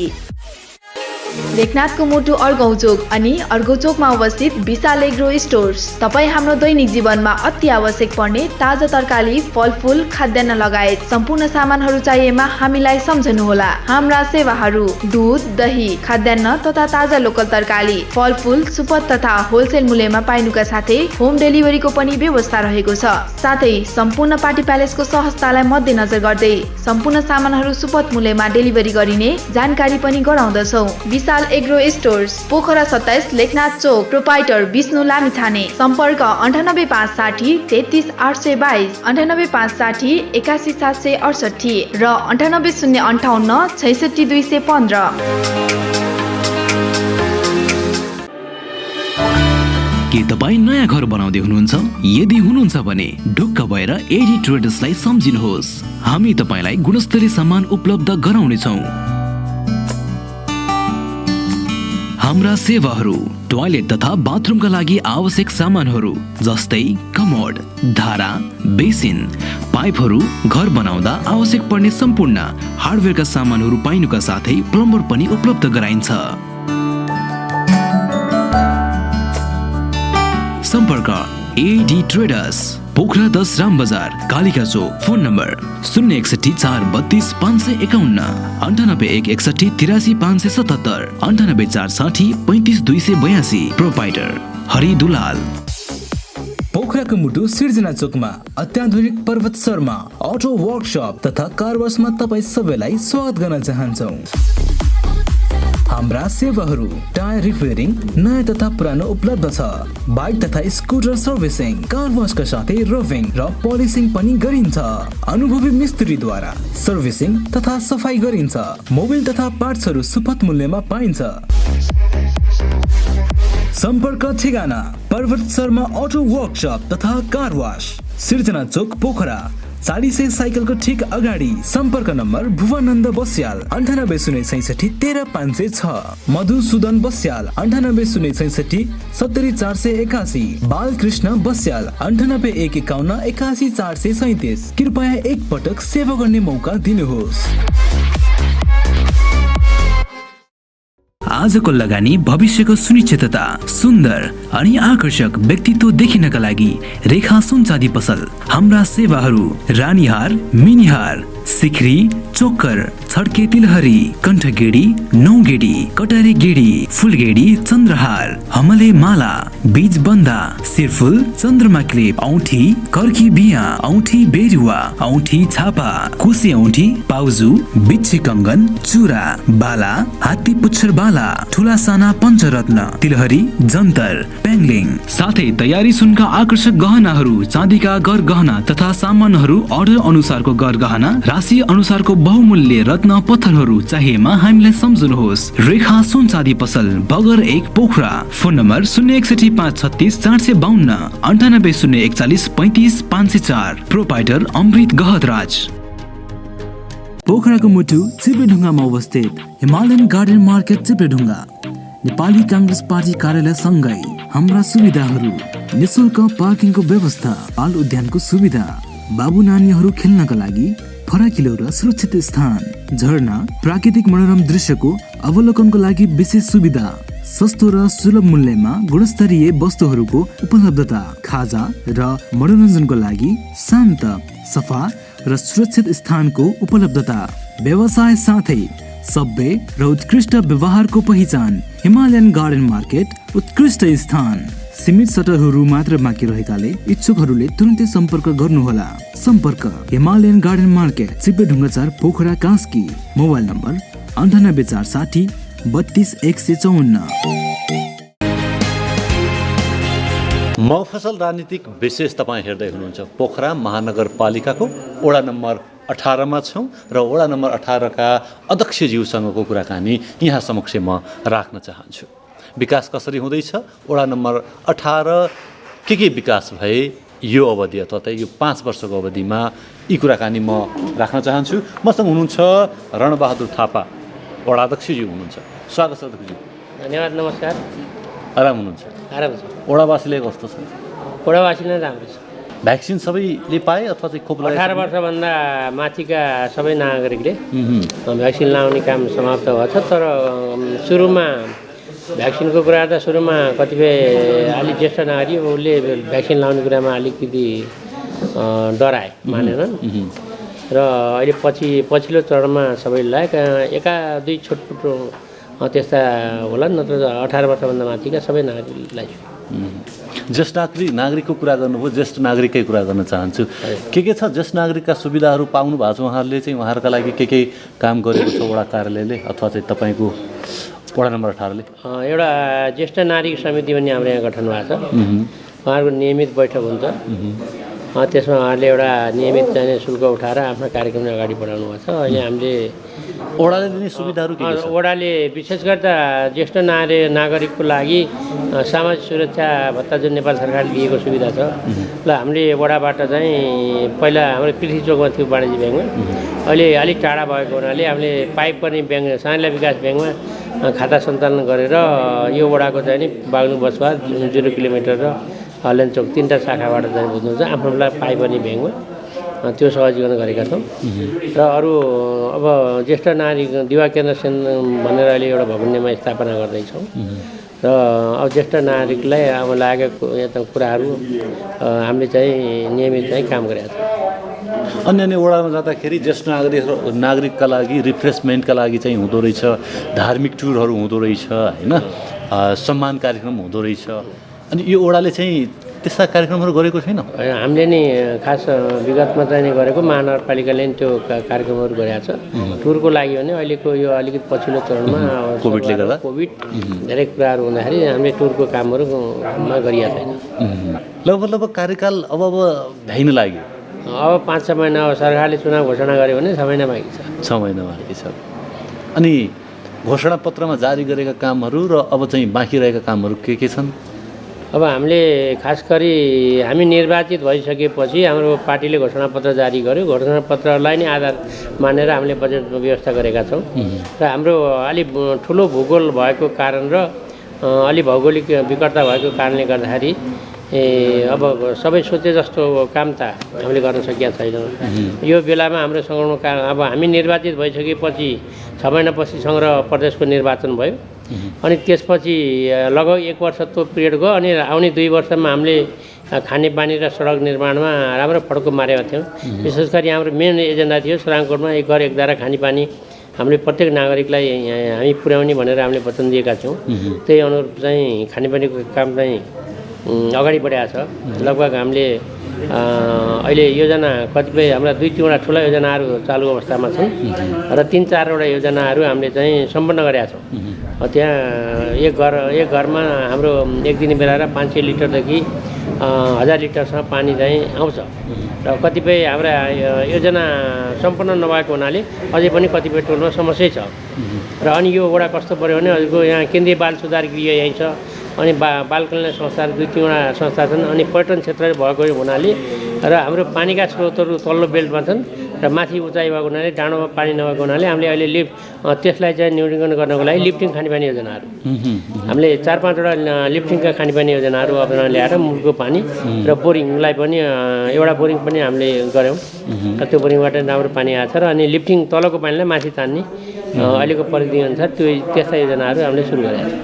लेखनाथको मुटु अर्घौचोक अनि अर्घौचोकमा अवस्थित विशाल एग्रो स्टोर्स तपाईँ हाम्रो दैनिक जीवनमा अति आवश्यक पर्ने ताजा तरकारी, फलफुल, खाद्यान्न लगायत सम्पूर्ण सामानहरू चाहिएमा हामीलाई सम्झनुहोला। हाम्रा सेवाहरू दुध, दही, खाद्यान्न तथा ताजा लोकल तरकारी, फलफुल, सुपथ तथा होलसेल मूल्यमा पाइनुका साथै होम डेलिभरीको पनि व्यवस्था रहेको छ। साथै सम्पूर्ण पार्टी प्यालेसको सहजतालाई मध्यनजर गर्दै सम्पूर्ण सामानहरू सुपथ मूल्यमा डेलिभरी गरिने जानकारी पनि गराउँदछौँ। विशाल एग्रो स्टोर्स, पोखरा 27, लेखनाथ चोक। प्रोपाइटर विष्णु लामिछाने। सम्पर्क 98560 33 822, 98560 81 768 र 98058 66 215। के तपाईँ नयाँ घर बनाउँदै हुनुहुन्छ? यदि हुनुहुन्छ भने ढुक्क भएर एडी ट्रेडर्सलाई सम्झिनुहोस्। हामी तपाईँलाई गुणस्तरीय सामान उपलब्ध गराउनेछौँ। हाम्रा सेवाहरू टोयलेट तथा बाथरुमका लागि आवश्यक सामानहरू जस्तै कमोड, धारा, बेसिन, पाइपहरू, घर बनाउँदा आवश्यक पर्ने सम्पूर्ण हार्डवेयरका सामानहरू पाइनुका साथै प्लम्बर पनि उपलब्ध गराइन्छ। सम्पर्क AD traders, Pokhara 10 Ram Bazar, Kalika Chowk. Phone number 061 432 551, 98 161 83 577, 98 460 35 282। Proprietor Hari Dulal. पोखराको मुटु सिर्जना चोकमा अत्याधुनिक पर्वत शर्मा अटो वर्कशप तथा कार वासमा तपाईँ सबैलाई स्वागत गर्न चाहन्छौँ। हाम्रा सेवाहरू टायर रिपेयरिङ नयाँ तथा पुरानो उपलब्ध छ। बाइक तथा स्कुटर सर्भिसिङ, कार वासका साथै रफिङ र पोलिसिङ पनि गरिन्छ। अनुभवी मिस्त्रीद्वारा सर्भिसिङ तथा सफाई गरिन्छ। मोबिल तथा पार्ट्सहरू सुपथ मूल्यमा पाइन्छ। सम्पर्क ठेगाना पर्वत शर्मा अटो वर्कशप तथा कार वास, सिर्जना चोक, पोखरा। 40 साइकलको ठिक अगाडि। सम्पर्क नम्बर भुवानन्द बस्याल 9806 13506, मधुसूदन बस्याल 9806 70 481, बालकृष्ण बस्याल 9851 81 437। कृपया एक पटक सेवा गर्ने मौका दिनुहोस्। आजको लगानी भविष्यको सुनिश्चितता, सुन्दर अनि आकर्षक व्यक्तित्व देखिनका लागि रेखा सुनचाँदी पसल। हाम्रा सेवाहरू रानीहार, मिनिहार, सिक्री, चोकर, छड्के तिलहरी, कण्ठगेडी, नौगेडी, कटारे गेडी, फुलगेडी, चन्द्रहार, हमले माला, बीज बन्दा, सिरफुल, चन्द्रमा क्लिप, औँठी, कर्की बिया, औँठी बेरुवा, औँठी छापा, कुसे औँठी, पाउजु, बिच्छी कङ्गन, चुरा, बाला, हात्ती पुच्छर बाला, ठुला साना पञ्चरत्न, तिलहरी, जन्तर, पेङ्लिङ, साथै तयारी सुनका आकर्षक गहनाहरू, चाँदीका गर गहना तथा सामानहरू अर्डर अनुसारको गर गहना, राशि अनुसारको बहुमूल्य रत्न पत्थरहरू चाहिएमा हामीलाई सम्झनुहोस्। रेखा सुन चाँदी पसल, Bagar 1, Pokhara. Phone number 061 536 452, 98 041 35 504। Proprietor Amrit Gahatraj. पोखराको मुटु चिप्लेढुङ्गामा अवस्थित Himalayan garden market Chipledhunga Nepali Congress party कार्यालय सँगै हाम्रा सुविधाहरू निशुल्क पार्किङको व्यवस्था, बाल उद्यानको सुविधा, बाबु नानीहरू खेल्नका लागि फराकिलो र सुरक्षित स्थान, झरना, प्राकृतिक मनोरम दृश्यको अवलोकनको लागि विशेष सुविधा, सस्तो र सुलभ मूल्यमा गुणस्तरीय वस्तुहरूको उपलब्धता, खाजा र मनोरञ्जनको लागि शान्त, सफा र सुरक्षित स्थानको उपलब्धता, व्यवसाय साथै सभ्य र उत्कृष्ट व्यवहारको पहिचान। हिमालयन गार्डन मार्केट उत्कृष्ट स्थान। सीमित सटरहरू मात्र बाँकी रहेकाले इच्छुकहरूले तुरुन्तै सम्पर्क गर्नुहोला। सम्पर्क Himalayan garden market, Chipledhunga 4, Pokhara, Kaski. Mobile number 98 460 32 154। मफसल राजनीतिक विशेष तपाईँ हेर्दै हुनुहुन्छ। पोखरा महानगरपालिकाको वडा नम्बर 18मा छौँ र वडा नम्बर 18का अध्यक्षज्यूसँगको कुराकानी यहाँ समक्ष म राख्न चाहन्छु। विकास कसरी हुँदैछ, वडा नम्बर 18 के विकास भए यो अवधि अथवा यो 5 वर्षको अवधिमा, यी कुराकानी म राख्न चाहन्छु। मसँग हुनुहुन्छ रणबहादुर थापा, वडा अध्यक्षज्यू हुनुहुन्छ। स्वागत छ अध्यक्षज्यू। धन्यवाद, नमस्कार। आराम हुनुहुन्छ? आराम छ। वडावासीले कस्तो छ? वडावासीले राम्रो छ। भ्याक्सिन सबैले पाए अथवा चाहिँ खोप लगाए? 18 वर्षभन्दा माथिका सबै नागरिकले भ्याक्सिन लगाउने काम समाप्त भएको छ। तर सुरुमा भ्याक्सिनको कुरा त सुरुमा कतिपय अलिक ज्येष्ठ नागरिक उसले भ्याक्सिन लगाउने कुरामा अलिकति डराए, मानेनन् र अहिले पछिल्लो चरणमा सबैले लगाए। एका दुई छोटपुटो त्यस्ता होला, नत्र 18 वर्षभन्दा माथिका सबै नागरिकलाई। ज्येष्ठ नागरिकको कुरा गर्नुभयो, ज्येष्ठ नागरिककै कुरा गर्न चाहन्छु। के छ ज्येष्ठ नागरिकका सुविधाहरू पाउनु भएको छ उहाँहरूले? चाहिँ उहाँहरूका लागि के काम गरेको छ वडा कार्यालयले अथवा चाहिँ तपाईँको वडा नम्बर 18ले? एउटा ज्येष्ठ नागरिक समिति पनि हाम्रो यहाँ गठन भएको छ। उहाँहरूको नियमित बैठक हुन्छ। त्यसमा उहाँहरूले एउटा नियमित चाहिने शुल्क उठाएर आफ्नो कार्यक्रमलाई अगाडि बढाउनु भएको छ। अहिले हामीले वडाले दिने सुविधाहरू के छ? वडाले विशेष गरी त ज्येष्ठ नागरिकको लागि सामाजिक सुरक्षा भत्ता जुन नेपाल सरकारले दिएको सुविधा छ, ल हामीले वडाबाट चाहिँ पहिला हाम्रो पृथ्वी चोकमा थियो वाणिज्य ब्याङ्कमा, अहिले अलिक टाढा भएको हुनाले हामीले पाइप पनि ब्याङ्क सानैला विकास ब्याङ्कमा खाता सञ्चालन गरेर यो वडाको चाहिँ नि बाग्लुङ बसवा 0 किलोमिटर र हल्यान चोक 3टा शाखाबाट चाहिँ बुझ्नुहुन्छ आफ्नोलाई पाइप पनि ब्याङ्कमा त्यो सहजीकरण गरेका छौँ। र अरू अब ज्येष्ठ नागरिक दिवा केन्द्र भनेर अहिले एउटा भकुण्डेमा स्थापना गर्दैछौँ र अब ज्येष्ठ नागरिकलाई अब लागेको कुराहरू हामीले चाहिँ नियमित चाहिँ काम गरेका छौँ। अन्य वडामा जाँदाखेरि ज्येष्ठ नागरिकका लागि रिफ्रेसमेन्टका लागि चाहिँ हुँदो रहेछ, धार्मिक टुरहरू हुँदो रहेछ, होइन, सम्मान कार्यक्रम हुँदो रहेछ। अनि यो वडाले चाहिँ त्यस्ता कार्यक्रमहरू गरेको छैन? हामीले नि खास विगतमा चाहिँ नि गरेको, महानगरपालिकाले नि त्यो कार्यक्रमहरू गरेको छ। टुरको लागि भने अहिलेको यो अलिकति पछिल्लो चरणमा कोभिडले गर्दा धेरै कुराहरू हुँदाखेरि हामीले टुरको कामहरू गरिएको छैन। लगभग कार्यकाल अब भ्याइन लाग्यो। अब 5-6 महिना अब सरकारले चुनाव घोषणा गर्यो भने 6 महिना बाँकी छ। 6 महिना बाँकी छ। अनि घोषणापत्रमा जारी गरेका कामहरू र अब चाहिँ बाँकी रहेका कामहरू के छन्? अब हामीले खास गरी हामी निर्वाचित भइसकेपछि हाम्रो पार्टीले घोषणापत्र जारी गर्यो। घोषणापत्रलाई नै आधार मानेर हामीले बजेट व्यवस्था गरेका छौँ र हाम्रो अलि ठुलो भूगोल भएको कारण र अलि भौगोलिक विकटता भएको कारणले गर्दाखेरि अब सबै सोचे जस्तो काम त हामीले गर्न सकेका छैनौँ। यो बेलामा हाम्रो सङ्गठनको कारण अब हामी निर्वाचित भइसकेपछि 6 महिनापछि संघ प्रदेशको निर्वाचन भयो। अनि त्यसपछि लगभग 1 वर्ष त्यो पिरियड गयो। अनि आउने 2 वर्षमा हामीले खानेपानी र सडक निर्माणमा राम्रो फड्को मारेका थियौँ। विशेष गरी हाम्रो मेन एजेन्डा थियो सराङकोटमा एक घर एक दारा खानेपानी हामीले प्रत्येक नागरिकलाई हामी पुर्याउने भनेर हामीले वचन दिएका छौँ। त्यही अनुरूप चाहिँ खानेपानीको काम चाहिँ अगाडि बढाएको छ। लगभग हामीले अहिले योजना कतिपय हाम्रा 2-3वटा ठुला योजनाहरू चालु अवस्थामा छन् र 3-4वटा योजनाहरू हामीले चाहिँ सम्पन्न गरेका छौँ। त्यहाँ एक घरमा हाम्रो एक दिने बेला 500 लिटरदेखि 1000 लिटरसम्म पानी चाहिँ आउँछ र कतिपय हाम्रा योजना सम्पन्न नभएको हुनाले अझै पनि कतिपय टोलमा समस्या छ। र अनि यो वडा कस्तो पऱ्यो भने हजुरको यहाँ केन्द्रीय बाल सुधार गृह यहीँ छ, अनि बाल कल्याण संस्थाहरू 2-3वटा संस्था छन्, अनि पर्यटन क्षेत्र भएको हुनाले र हाम्रो पानीका स्रोतहरू तल्लो बेल्टमा छन्। र माथि उचाइ भएको हुनाले डाँडोमा पानी नभएको हुनाले हामीले अहिले त्यसलाई चाहिँ न्यूनीकरण गर्नको लागि लिफ्टिङ खानेपानी योजनाहरू हामीले 4-5वटा लिफ्टिङका खानेपानी योजनाहरू अपनाएर ल्याएर मुलको पानी र बोरिङलाई पनि एउटा बोरिङ पनि हामीले गऱ्यौँ र त्यो बोरिङबाट राम्रो पानी आएको छ र अनि लिफ्टिङ तलको पानीलाई माथि तान्ने अहिलेको परिधि अनुसार त्यस्ता योजनाहरू हामीले सुरु गरेका छौँ।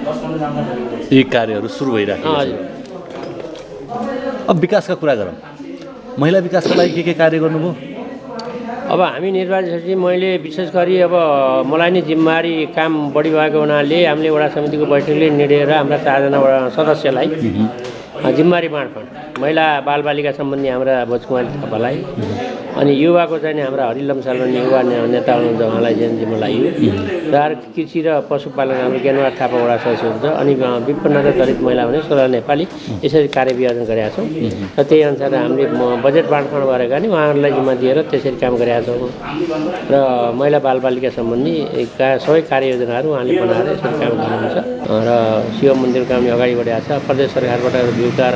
यी कार्यहरू सुरु भइरहेको छ। अब विकासका कुरा गरौँ। महिला विकासका लागि के कार्य गर्नुभयो? अब हामी निर्वाचित मैले विशेष गरी अब मलाई नै जिम्मेवारी काम बढी भएको हुनाले हामीले वडा समितिको बैठकले निर्णय लिएर हाम्रा 4जना सदस्यलाई जिम्मेवारी बाँडफाँड महिला बालबालिका सम्बन्धी हाम्रा भोजकुमारी थापालाई अनि युवाको चाहिँ हाम्रा हरिलम सालवन युवा नेता हुनुहुन्छ उहाँलाई चाहिँ जिम्मा लाग्यो र कृषि र पशुपालन हाम्रो ज्ञानवार थापा वडा सदस्य हुनुहुन्छ अनि विपन्न र दलित महिला भने सोह्र नेपाली यसरी कार्यविभाजन गरेका छौँ र त्यही अनुसार हामीले बजेट बाँडफाँड गरेका नि उहाँहरूलाई जिम्मा दिएर त्यसरी काम गरेका छौँ र महिला बालबालिका सम्बन्धी सबै कार्ययोजनाहरू उहाँले बनाएर यसरी काम गर्नुहुन्छ र शिव मन्दिरको हामी अगाडि बढेका छ। प्रदेश सरकारबाट भ्युकार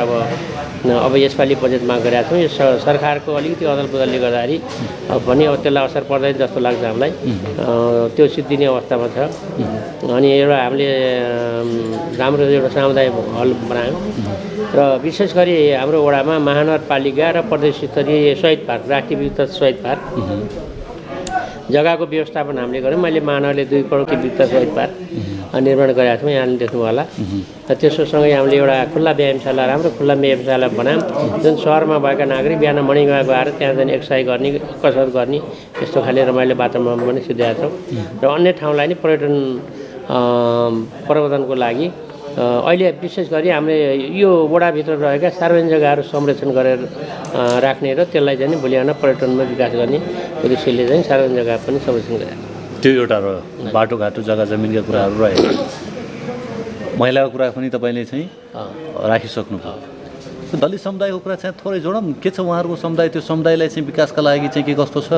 अब यसपालि बजेट माग गरेका छौँ। यो सरकारको अलिकति अदल बदलले गर्दाखेरि पनि अब त्यसलाई असर पर्दैन जस्तो लाग्छ हामीलाई। त्यो सिद्धिने अवस्थामा छ अनि एउटा हामीले राम्रो एउटा सामुदायिक हल बनायौँ र विशेष गरी हाम्रो वडामा महानगरपालिका र प्रदेश स्तरीय शहीद पार्क राष्ट्रिय विकसित शहीद पार्क जग्गाको व्यवस्थापन हामीले गऱ्यौँ। मैले महानगरले 2 करोडको विकसित शहीद पार्क निर्माण गरेका छौँ, यहाँले देख्नु होला। र त्यसोसँगै हामीले एउटा खुल्ला व्यायामशाला राम्रो खुल्ला व्यायामशाला बनायौँ जुन सहरमा भएका नागरिक बिहान मर्निङमा गएर त्यहाँ चाहिँ एक्सर्साइज गर्ने कसरत गर्ने यस्तो खाले रमाइलो वातावरण पनि सिर्जना छौँ र अन्य ठाउँलाई नै पर्यटन प्रवर्धनको लागि अहिले विशेष गरी हामीले यो वडाभित्र रहेका सार्वजनिक जग्गाहरू संरक्षण गरेर राख्ने र त्यसलाई चाहिँ भोलि आउन पर्यटनमा विकास गर्ने उद्देश्यले चाहिँ सार्वजनिक जग्गा पनि संरक्षण गरेका छौँ। त्यो एउटा बाटोघाटो जग्गा जमिनका कुराहरू रहेको महिलाको कुरा पनि तपाईँले चाहिँ राखिसक्नुभयो। दलित समुदायको कुरा चाहिँ थोरै जोडौँ। के छ उहाँहरूको समुदाय, त्यो समुदायलाई चाहिँ विकासका लागि चाहिँ के कस्तो छ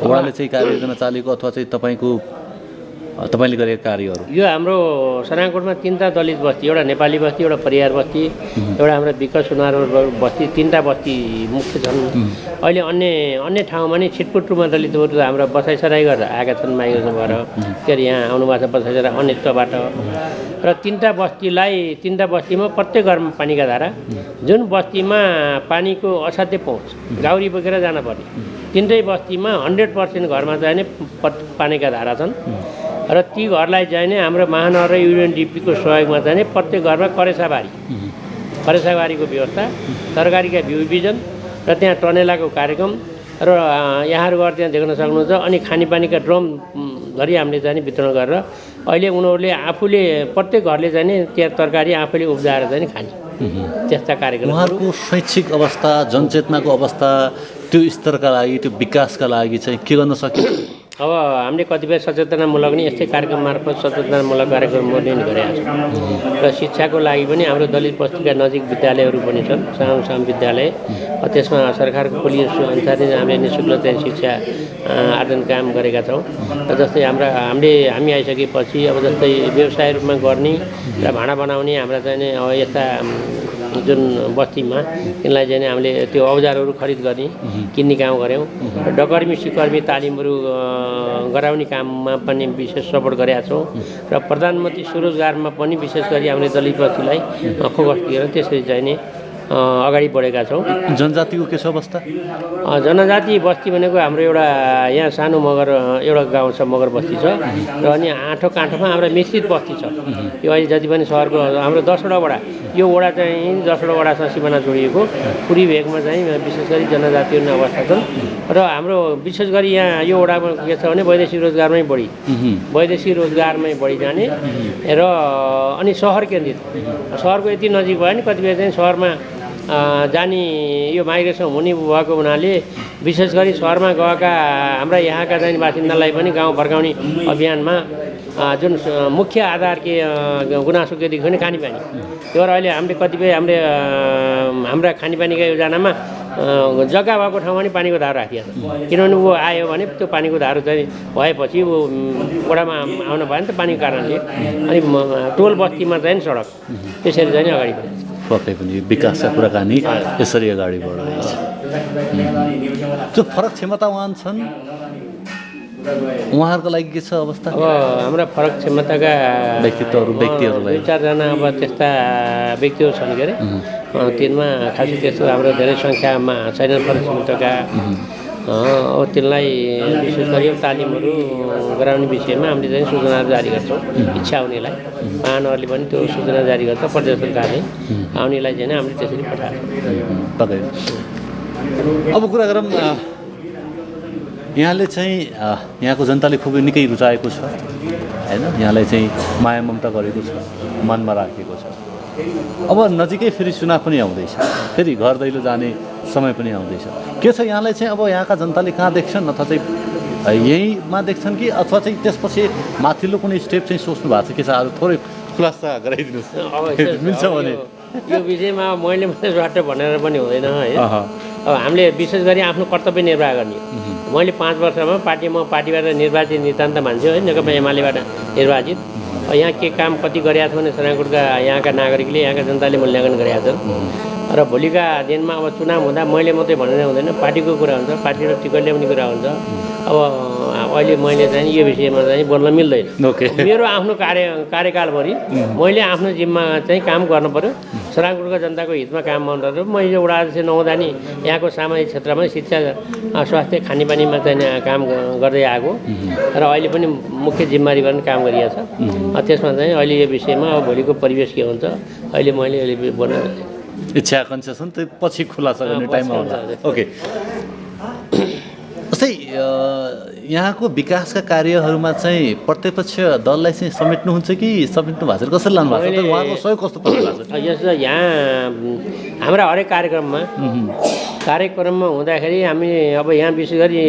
उहाँले चाहिँ कार्ययोजना चालेको अथवा चाहिँ तपाईँले गरेका कार्यहरू? यो हाम्रो सराङकोटमा 3टा दलित बस्ती, एउटा नेपाली बस्ती, एउटा परिवार बस्ती, एउटा हाम्रो विकास सुनार बस्ती, 3टा बस्ती मुख्य छन्। अहिले अन्य ठाउँमा नि छिटपुट रूपमा दलितहरू हाम्रो बसाइसराई गरेर आएका छन् माइग्रेसन भएर के अरे यहाँ आउनुभएको छ बसाइसराई अन्यत्रबाट र 3टा बस्तीमा प्रत्येक घरमा पानीका धारा जुन बस्तीमा पानीको असाध्य पहुँच गाउरी बोकेर जानुपर्ने 3टै बस्तीमा 100% घरमा चाहिँ पानीका धारा छन् र ती घरलाई चाहिँ नै हाम्रो महानगर र युएनडिपीको सहयोगमा चाहिँ प्रत्येक घरमा करेसाबारीको व्यवस्था, तरकारीका बिउ बिजन र त्यहाँ टनेलाको कार्यक्रम र यहाँहरू त्यहाँ देख्न सक्नुहुन्छ। अनि खानेपानीका ड्रम धरि हामीले चाहिँ वितरण गरेर अहिले उनीहरूले आफूले प्रत्येक घरले चाहिँ त्यहाँ तरकारी आफूले उब्जाएर चाहिँ खाने त्यस्ता कार्यक्रम। उहाँहरूको शैक्षिक अवस्था, जनचेतनाको अवस्था, त्यो स्तरका लागि, त्यो विकासका लागि चाहिँ के गर्न सकिन्छ? अब हामीले कतिपय सचेतनामूलक नि यस्तै कार्यक्रम मार्फत सचेतनामूलक कार्यक्रमहरू नि गरेका छौँ र शिक्षाको लागि पनि हाम्रो दलित बस्तीका नजिक विद्यालयहरू पनि छन्, सानो विद्यालय। त्यसमा सरकारको पोलिसी अनुसार नै हामीले निःशुल्क चाहिँ शिक्षा आदान काम गरेका छौँ। र जस्तै हामी आइसकेपछि अब जस्तै व्यवसाय रूपमा गर्ने र भाँडा बनाउने हाम्रा चाहिँ अब यस्ता जुन बस्तीमा तिनलाई चाहिँ हामीले त्यो औजारहरू खरिद गर्ने किन्ने काम गऱ्यौँ र डकर्मी सिकर्मी तालिमहरू गराउने काममा पनि विशेष सपोर्ट गरेका छौँ र प्रधानमन्त्री स्वरोजगारमा पनि विशेष गरी हामीले दलित बस्तीलाई फोकस दिएर त्यसरी चाहिँ नि अगाडि बढेका छौँ। जनजातिको के छ अवस्था? जनजाति बस्ती भनेको हाम्रो एउटा यहाँ सानो मगर एउटा गाउँ छ, मगर बस्ती छ र अनि आँठो काँठोमा हाम्रो मिश्रित बस्ती छ। यो अहिले जति पनि सहरको हाम्रो 10वटा वडा, यो वडा चाहिँ 10वटा वडासँग सिमाना जोडिएको पूर्वी भेगमा चाहिँ विशेष गरी जनजातिहरू नै अवस्था छन् र हाम्रो विशेष गरी यहाँ यो वडामा के छ भने वैदेशिक रोजगारमै बढी जाने र अनि सहर केन्द्रित सहरको यति नजिक भयो नि कतिपय चाहिँ सहरमा जाने यो माइग्रेसन हुने भएको हुनाले विशेष गरी सहरमा गएका हाम्रा यहाँका चाहिँ बासिन्दालाई पनि गाउँ फर्काउने अभियानमा जुन मुख्य आधार के गुनासो के देखियो भने खानेपानी। त्यो भएर अहिले हामीले कतिपय हाम्रा खानेपानीका योजनामा जग्गा भएको ठाउँमा पनि पानीको धारो राखिएको छ, किनभने ऊ आयो भने त्यो पानीको धारो चाहिँ भएपछि ऊ वडामा आउनु भयो नि त पानीको कारणले। अनि टोल बस्तीमा चाहिँ सडक त्यसरी चाहिँ अगाडि बढेको छ। पक्कै पनि विकासका कुराकानी यसरी अगाडि बढाइन्छ। त्यो फरक क्षमतावान छन् उहाँहरूको लागि के छ अवस्था? अब हाम्रा फरक क्षमताका व्यक्तिहरूलाई 2-4जना अब त्यस्ता व्यक्तिहरू छन् के अरे तिनमा खासै त्यस्तो हाम्रो धेरै सङ्ख्यामा छैनन् फरक क्षमताका। अब तिनलाई विशेष गरी तालिमहरू गराउने विषयमा हामीले चाहिँ सूचनाहरू जारी गर्छौँ। इच्छा हुनेलाई महानगरले पनि त्यो सूचना जारी गर्छ, प्रदेश सरकारले आउनेलाई चाहिँ हामीले त्यसरी पठाएको। अब कुरा गरौँ यहाँले चाहिँ यहाँको जनताले खुबै निकै रुचाएको छ हैन, यहाँलाई चाहिँ माया ममता गरेको छ, मनमा राखेको छ। अब नजिकै फेरि चुनाव पनि आउँदैछ, फेरि घर दैलो जाने समय पनि आउँदैछ। के छ यहाँलाई चाहिँ अब यहाँका जनताले कहाँ देख्छन्, अथवा चाहिँ यहीमा देख्छन् कि अथवा चाहिँ त्यसपछि माथिल्लो कुनै स्टेप चाहिँ सोच्नु भएको छ? के छ आज थोरै खुलासा गराइदिनुहोस् मिल्छ भने। यो विषयमा मैले मात्रै स्वाट भनेर पनि हुँदैन है। अब हामीले विशेष गरी आफ्नो कर्तव्य निर्वाह गर्ने। मैले 5 वर्षमा पार्टीबाट निर्वाचित नितान्त मान्छे है, नेकपा एमालेबाट निर्वाचित। यहाँ के काम कति गरेका छ भने सरायकोटका यहाँका नागरिकले, यहाँका जनताले मूल्याङ्कन गरेका छन्। र भोलिका दिनमा अब चुनाव हुँदा मैले मात्रै भन्नु हुँदैन, पार्टीको कुरा हुन्छ, पार्टी र टिकट ल्याउने कुरा हुन्छ। अब अहिले मैले चाहिँ यो विषयमा चाहिँ बोल्न मिल्दैन। मेरो आफ्नो कार्यकालभरि मैले आफ्नो जिम्मा चाहिँ काम गर्नु पर्यो, सरायकोटको जनताको हितमा काम गर्नु पर्यो। मैले यो वडा अध्यक्ष नहुँदा नि यहाँको सामाजिक क्षेत्रमा शिक्षा, स्वास्थ्य, खानेपानीमा चाहिँ काम गर्दै आएको र अहिले पनि मुख्य जिम्मेवारी पनि काम गरिएको छ। त्यसमा चाहिँ अहिले यो विषयमा अब भोलिको परिवेश के हुन्छ अहिले मैले अहिले बोल्न इच्छा आकाङ्क्षा छन्, त्यो पछि खुलासा गर्ने टाइममा होला। ओके, जस्तै यहाँको विकासका कार्यहरूमा चाहिँ प्रत्यक्ष दललाई चाहिँ समेट्नुहुन्छ कि समेट्नु भएको छ? कसरी लानु भएको छ? उहाँको सहयोग कस्तो पर्छ? यस्तो यहाँ हाम्रा हरेक कार्यक्रममा हुँदाखेरि हामी अब यहाँ विशेष गरी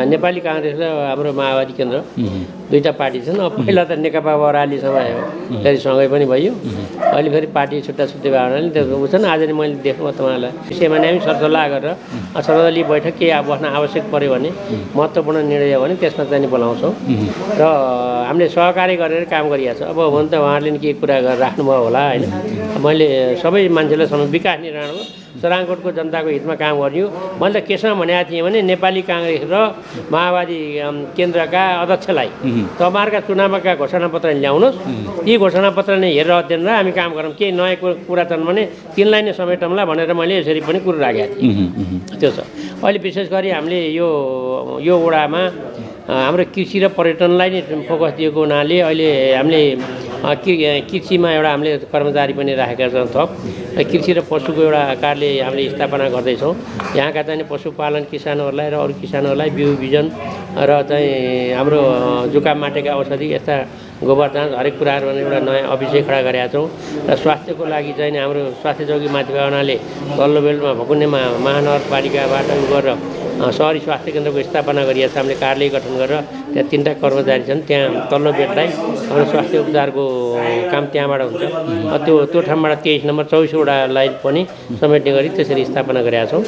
नेपाली काङ्ग्रेस र हाम्रो माओवादी केन्द्र दुईवटा पार्टी छन्। अब पहिला त नेकपा एमालेसँग आयो, फेरि सँगै पनि भयो, अहिले फेरि पार्टी छुट्टा छुट्टै भयो हुनाले त्यो छन्। आज नै मैले देख्नु तपाईँलाई विषयमा नै हामी सरसल्लाह गरेर सर्वदलीय बैठक के बस्न आवश्यक पऱ्यो भने, महत्त्वपूर्ण निर्णय हो भने त्यसमा चाहिँ बोलाउँछौँ र हामीले सहकार्य गरेर काम गरिरहेको छ। अब हुन त उहाँहरूले नि के कुरा राख्नुभयो होला होइन। मैले सबै मान्छेलाई विकास निर्माण हो, सरायकोटको जनताको हितमा काम गर्ने हो। मैले त केसँग भनेको थिएँ भने नेपाली काङ्ग्रेस र माओवादी केन्द्रका अध्यक्षलाई तपाईँहरूका चुनावका घोषणापत्र ल्याउनुहोस्, यी घोषणापत्रले हेरेर अध्ययन र हामी काम गरौँ, केही नयाँ कुरा छन् भने तिनलाई नै समेटौँला भनेर मैले यसरी पनि कुरो राखेको थिएँ। त्यो छ। अहिले विशेष गरी हामीले यो वडामा हाम्रो कृषि र पर्यटनलाई नै फोकस दिएको हुनाले अहिले हामीले कृषिमा एउटा हामीले कर्मचारी पनि राखेका छौँ थप। कृषि र पशुको एउटा कार्यालय हामीले स्थापना गर्दैछौँ। यहाँका चाहिँ पशुपालन किसानहरूलाई र अरू किसानहरूलाई बिउ बिजन र चाहिँ हाम्रो जुकाम माटेका औषधि यस्ता गोबर जाँच हरेक कुराहरू भने एउटा नयाँ अफिसै खडा गरेका छौँ। र स्वास्थ्यको लागि चाहिँ हाम्रो स्वास्थ्य चौकी माथि भएको हुनाले तल्लो बेल्टमा भकुन्डेमा महानगरपालिकाबाट गरेर सहरी स्वास्थ्य केन्द्रको स्थापना गरिएको छ। हामीले कार्यालय गठन गरेर त्यहाँ 3टा कर्मचारी छन्, त्यहाँ तल्लो बेडलाई हाम्रो स्वास्थ्य उपचारको काम त्यहाँबाट हुन्छ। त्यो ठाउँबाट 23 नम्बर 24वटा लाइन पनि समेट्ने गरी त्यसरी स्थापना गरेका छौँ।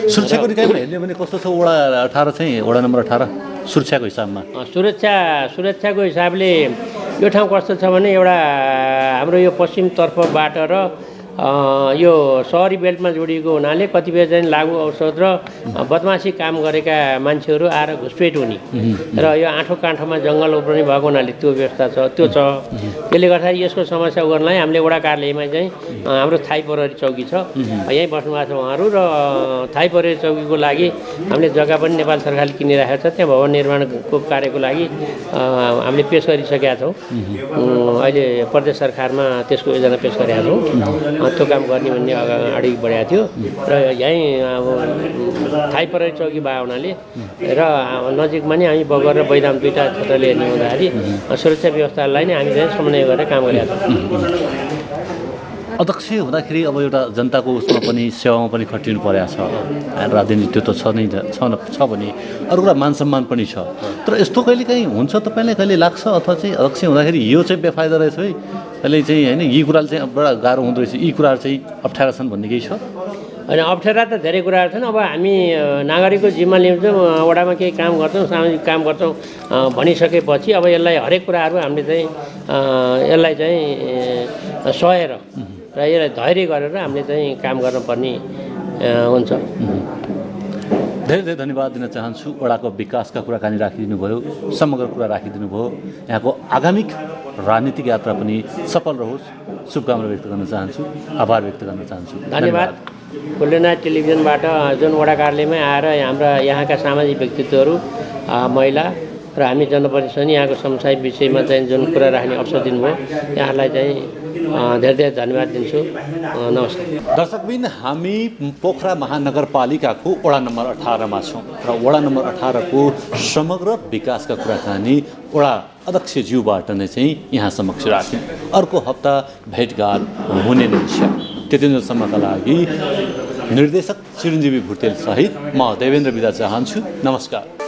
सुरक्षाको निकायमा हेर्ने भने कस्तो छ वडा 18 चाहिँ वडा नम्बर 18 सुरक्षाको हिसाबमा? सुरक्षाको हिसाबले यो ठाउँ कस्तो छ भने एउटा हाम्रो यो पश्चिमतर्फबाट र यो सहरी बेल्टमा जोडिएको हुनाले कतिपय चाहिँ लागु औषध र बदमासी काम गरेका मान्छेहरू आएर घुसपेट हुने र यो आँठो काँठोमा जङ्गल उब्रने भएको हुनाले त्यो व्यवस्था छ, त्यो छ। त्यसले गर्दाखेरि यसको समस्या गर्नलाई हामीले वडा कार्यालयमा चाहिँ हाम्रो थाई प्रहरी चौकी छ, यहीँ बस्नु भएको छ उहाँहरू। र थाई प्रहरी चौकीको लागि हामीले जग्गा पनि नेपाल सरकारले किनिराखेको छ, त्यहाँ भवन निर्माणको कार्यको लागि हामीले पेस गरिसकेका छौँ। अहिले प्रदेश सरकारमा त्यसको योजना पेस गरेका छौँ। त्यो काम गर्ने भन्ने अगाडि बढाएको थियो र यहीँ अब थाई प्रहरी चौकी भएको हुनाले र नजिकमा नै हामी बगर र बैदाम 2टा क्षेत्रले हेर्ने हुँदाखेरि सुरक्षा व्यवस्थालाई नै हामी चाहिँ समन्वय गरेर काम गरिरहेका छौँ। अध्यक्ष हुँदाखेरि अब एउटा जनताको उसमा पनि सेवामा पनि खटिनु परेको छ, राजनीति त्यो त छ नै छ भने अरू कुरा मान सम्मान पनि छ। तर यस्तो कहिले काहीँ हुन्छ तपाईँलाई कहिले लाग्छ अथवा चाहिँ अध्यक्ष हुँदाखेरि यो चाहिँ बेफाइदा रहेछ है, कहिले चाहिँ होइन यी कुराले चाहिँ बडा गाह्रो हुँदो रहेछ, यी कुराहरू चाहिँ अप्ठ्यारा छन् भन्ने केही छ? होइन, अप्ठ्यारा त धेरै कुराहरू छन्। अब हामी नागरिकको जिम्मा लिन्छौँ, वडामा केही काम गर्छौँ, सामाजिक काम गर्छौँ भनिसकेपछि अब यसलाई हरेक कुराहरू हामीले चाहिँ यसलाई चाहिँ सहेर र यसलाई धैर्य गरेर हामीले चाहिँ काम गर्नुपर्ने हुन्छ। धेरै धेरै धन्यवाद दिन चाहन्छु। वडाको विकासका कुराकानी राखिदिनु भयो, समग्र कुरा राखिदिनु भयो। यहाँको आगामी राजनीतिक यात्रा पनि सफल रहोस्, शुभकामना व्यक्त गर्न चाहन्छु, आभार व्यक्त गर्न चाहन्छु। धन्यवाद। गोल्डन नाइट टेलिभिजनबाट जुन वडा कार्यालयमै आएर हाम्रा यहाँका सामाजिक व्यक्तित्वहरू, महिला र हामी जनप्रतिनिधि यहाँको समस्या विषयमा चाहिँ जुन कुरा राख्ने अवसर दिनुभयो, यहाँहरूलाई चाहिँ धेरै धेरै धन्यवाद दिन्छु। नमस्कार। दर्शकबिन, हामी पोखरा महानगरपालिकाको वडा नम्बर 18 मा छौँ र वडा नम्बर 18 को समग्र विकासका कुराकानी वडा अध्यक्षज्यूबाट नै चाहिँ यहाँ समक्ष राख्यौँ। अर्को हप्ता भेटघाट हुने नै छ। त्यति बेलासम्मका लागि निर्देशक चिरञ्जीवी भुटेल सहित म देवेन्द्र बिदा चाहन्छु। नमस्कार।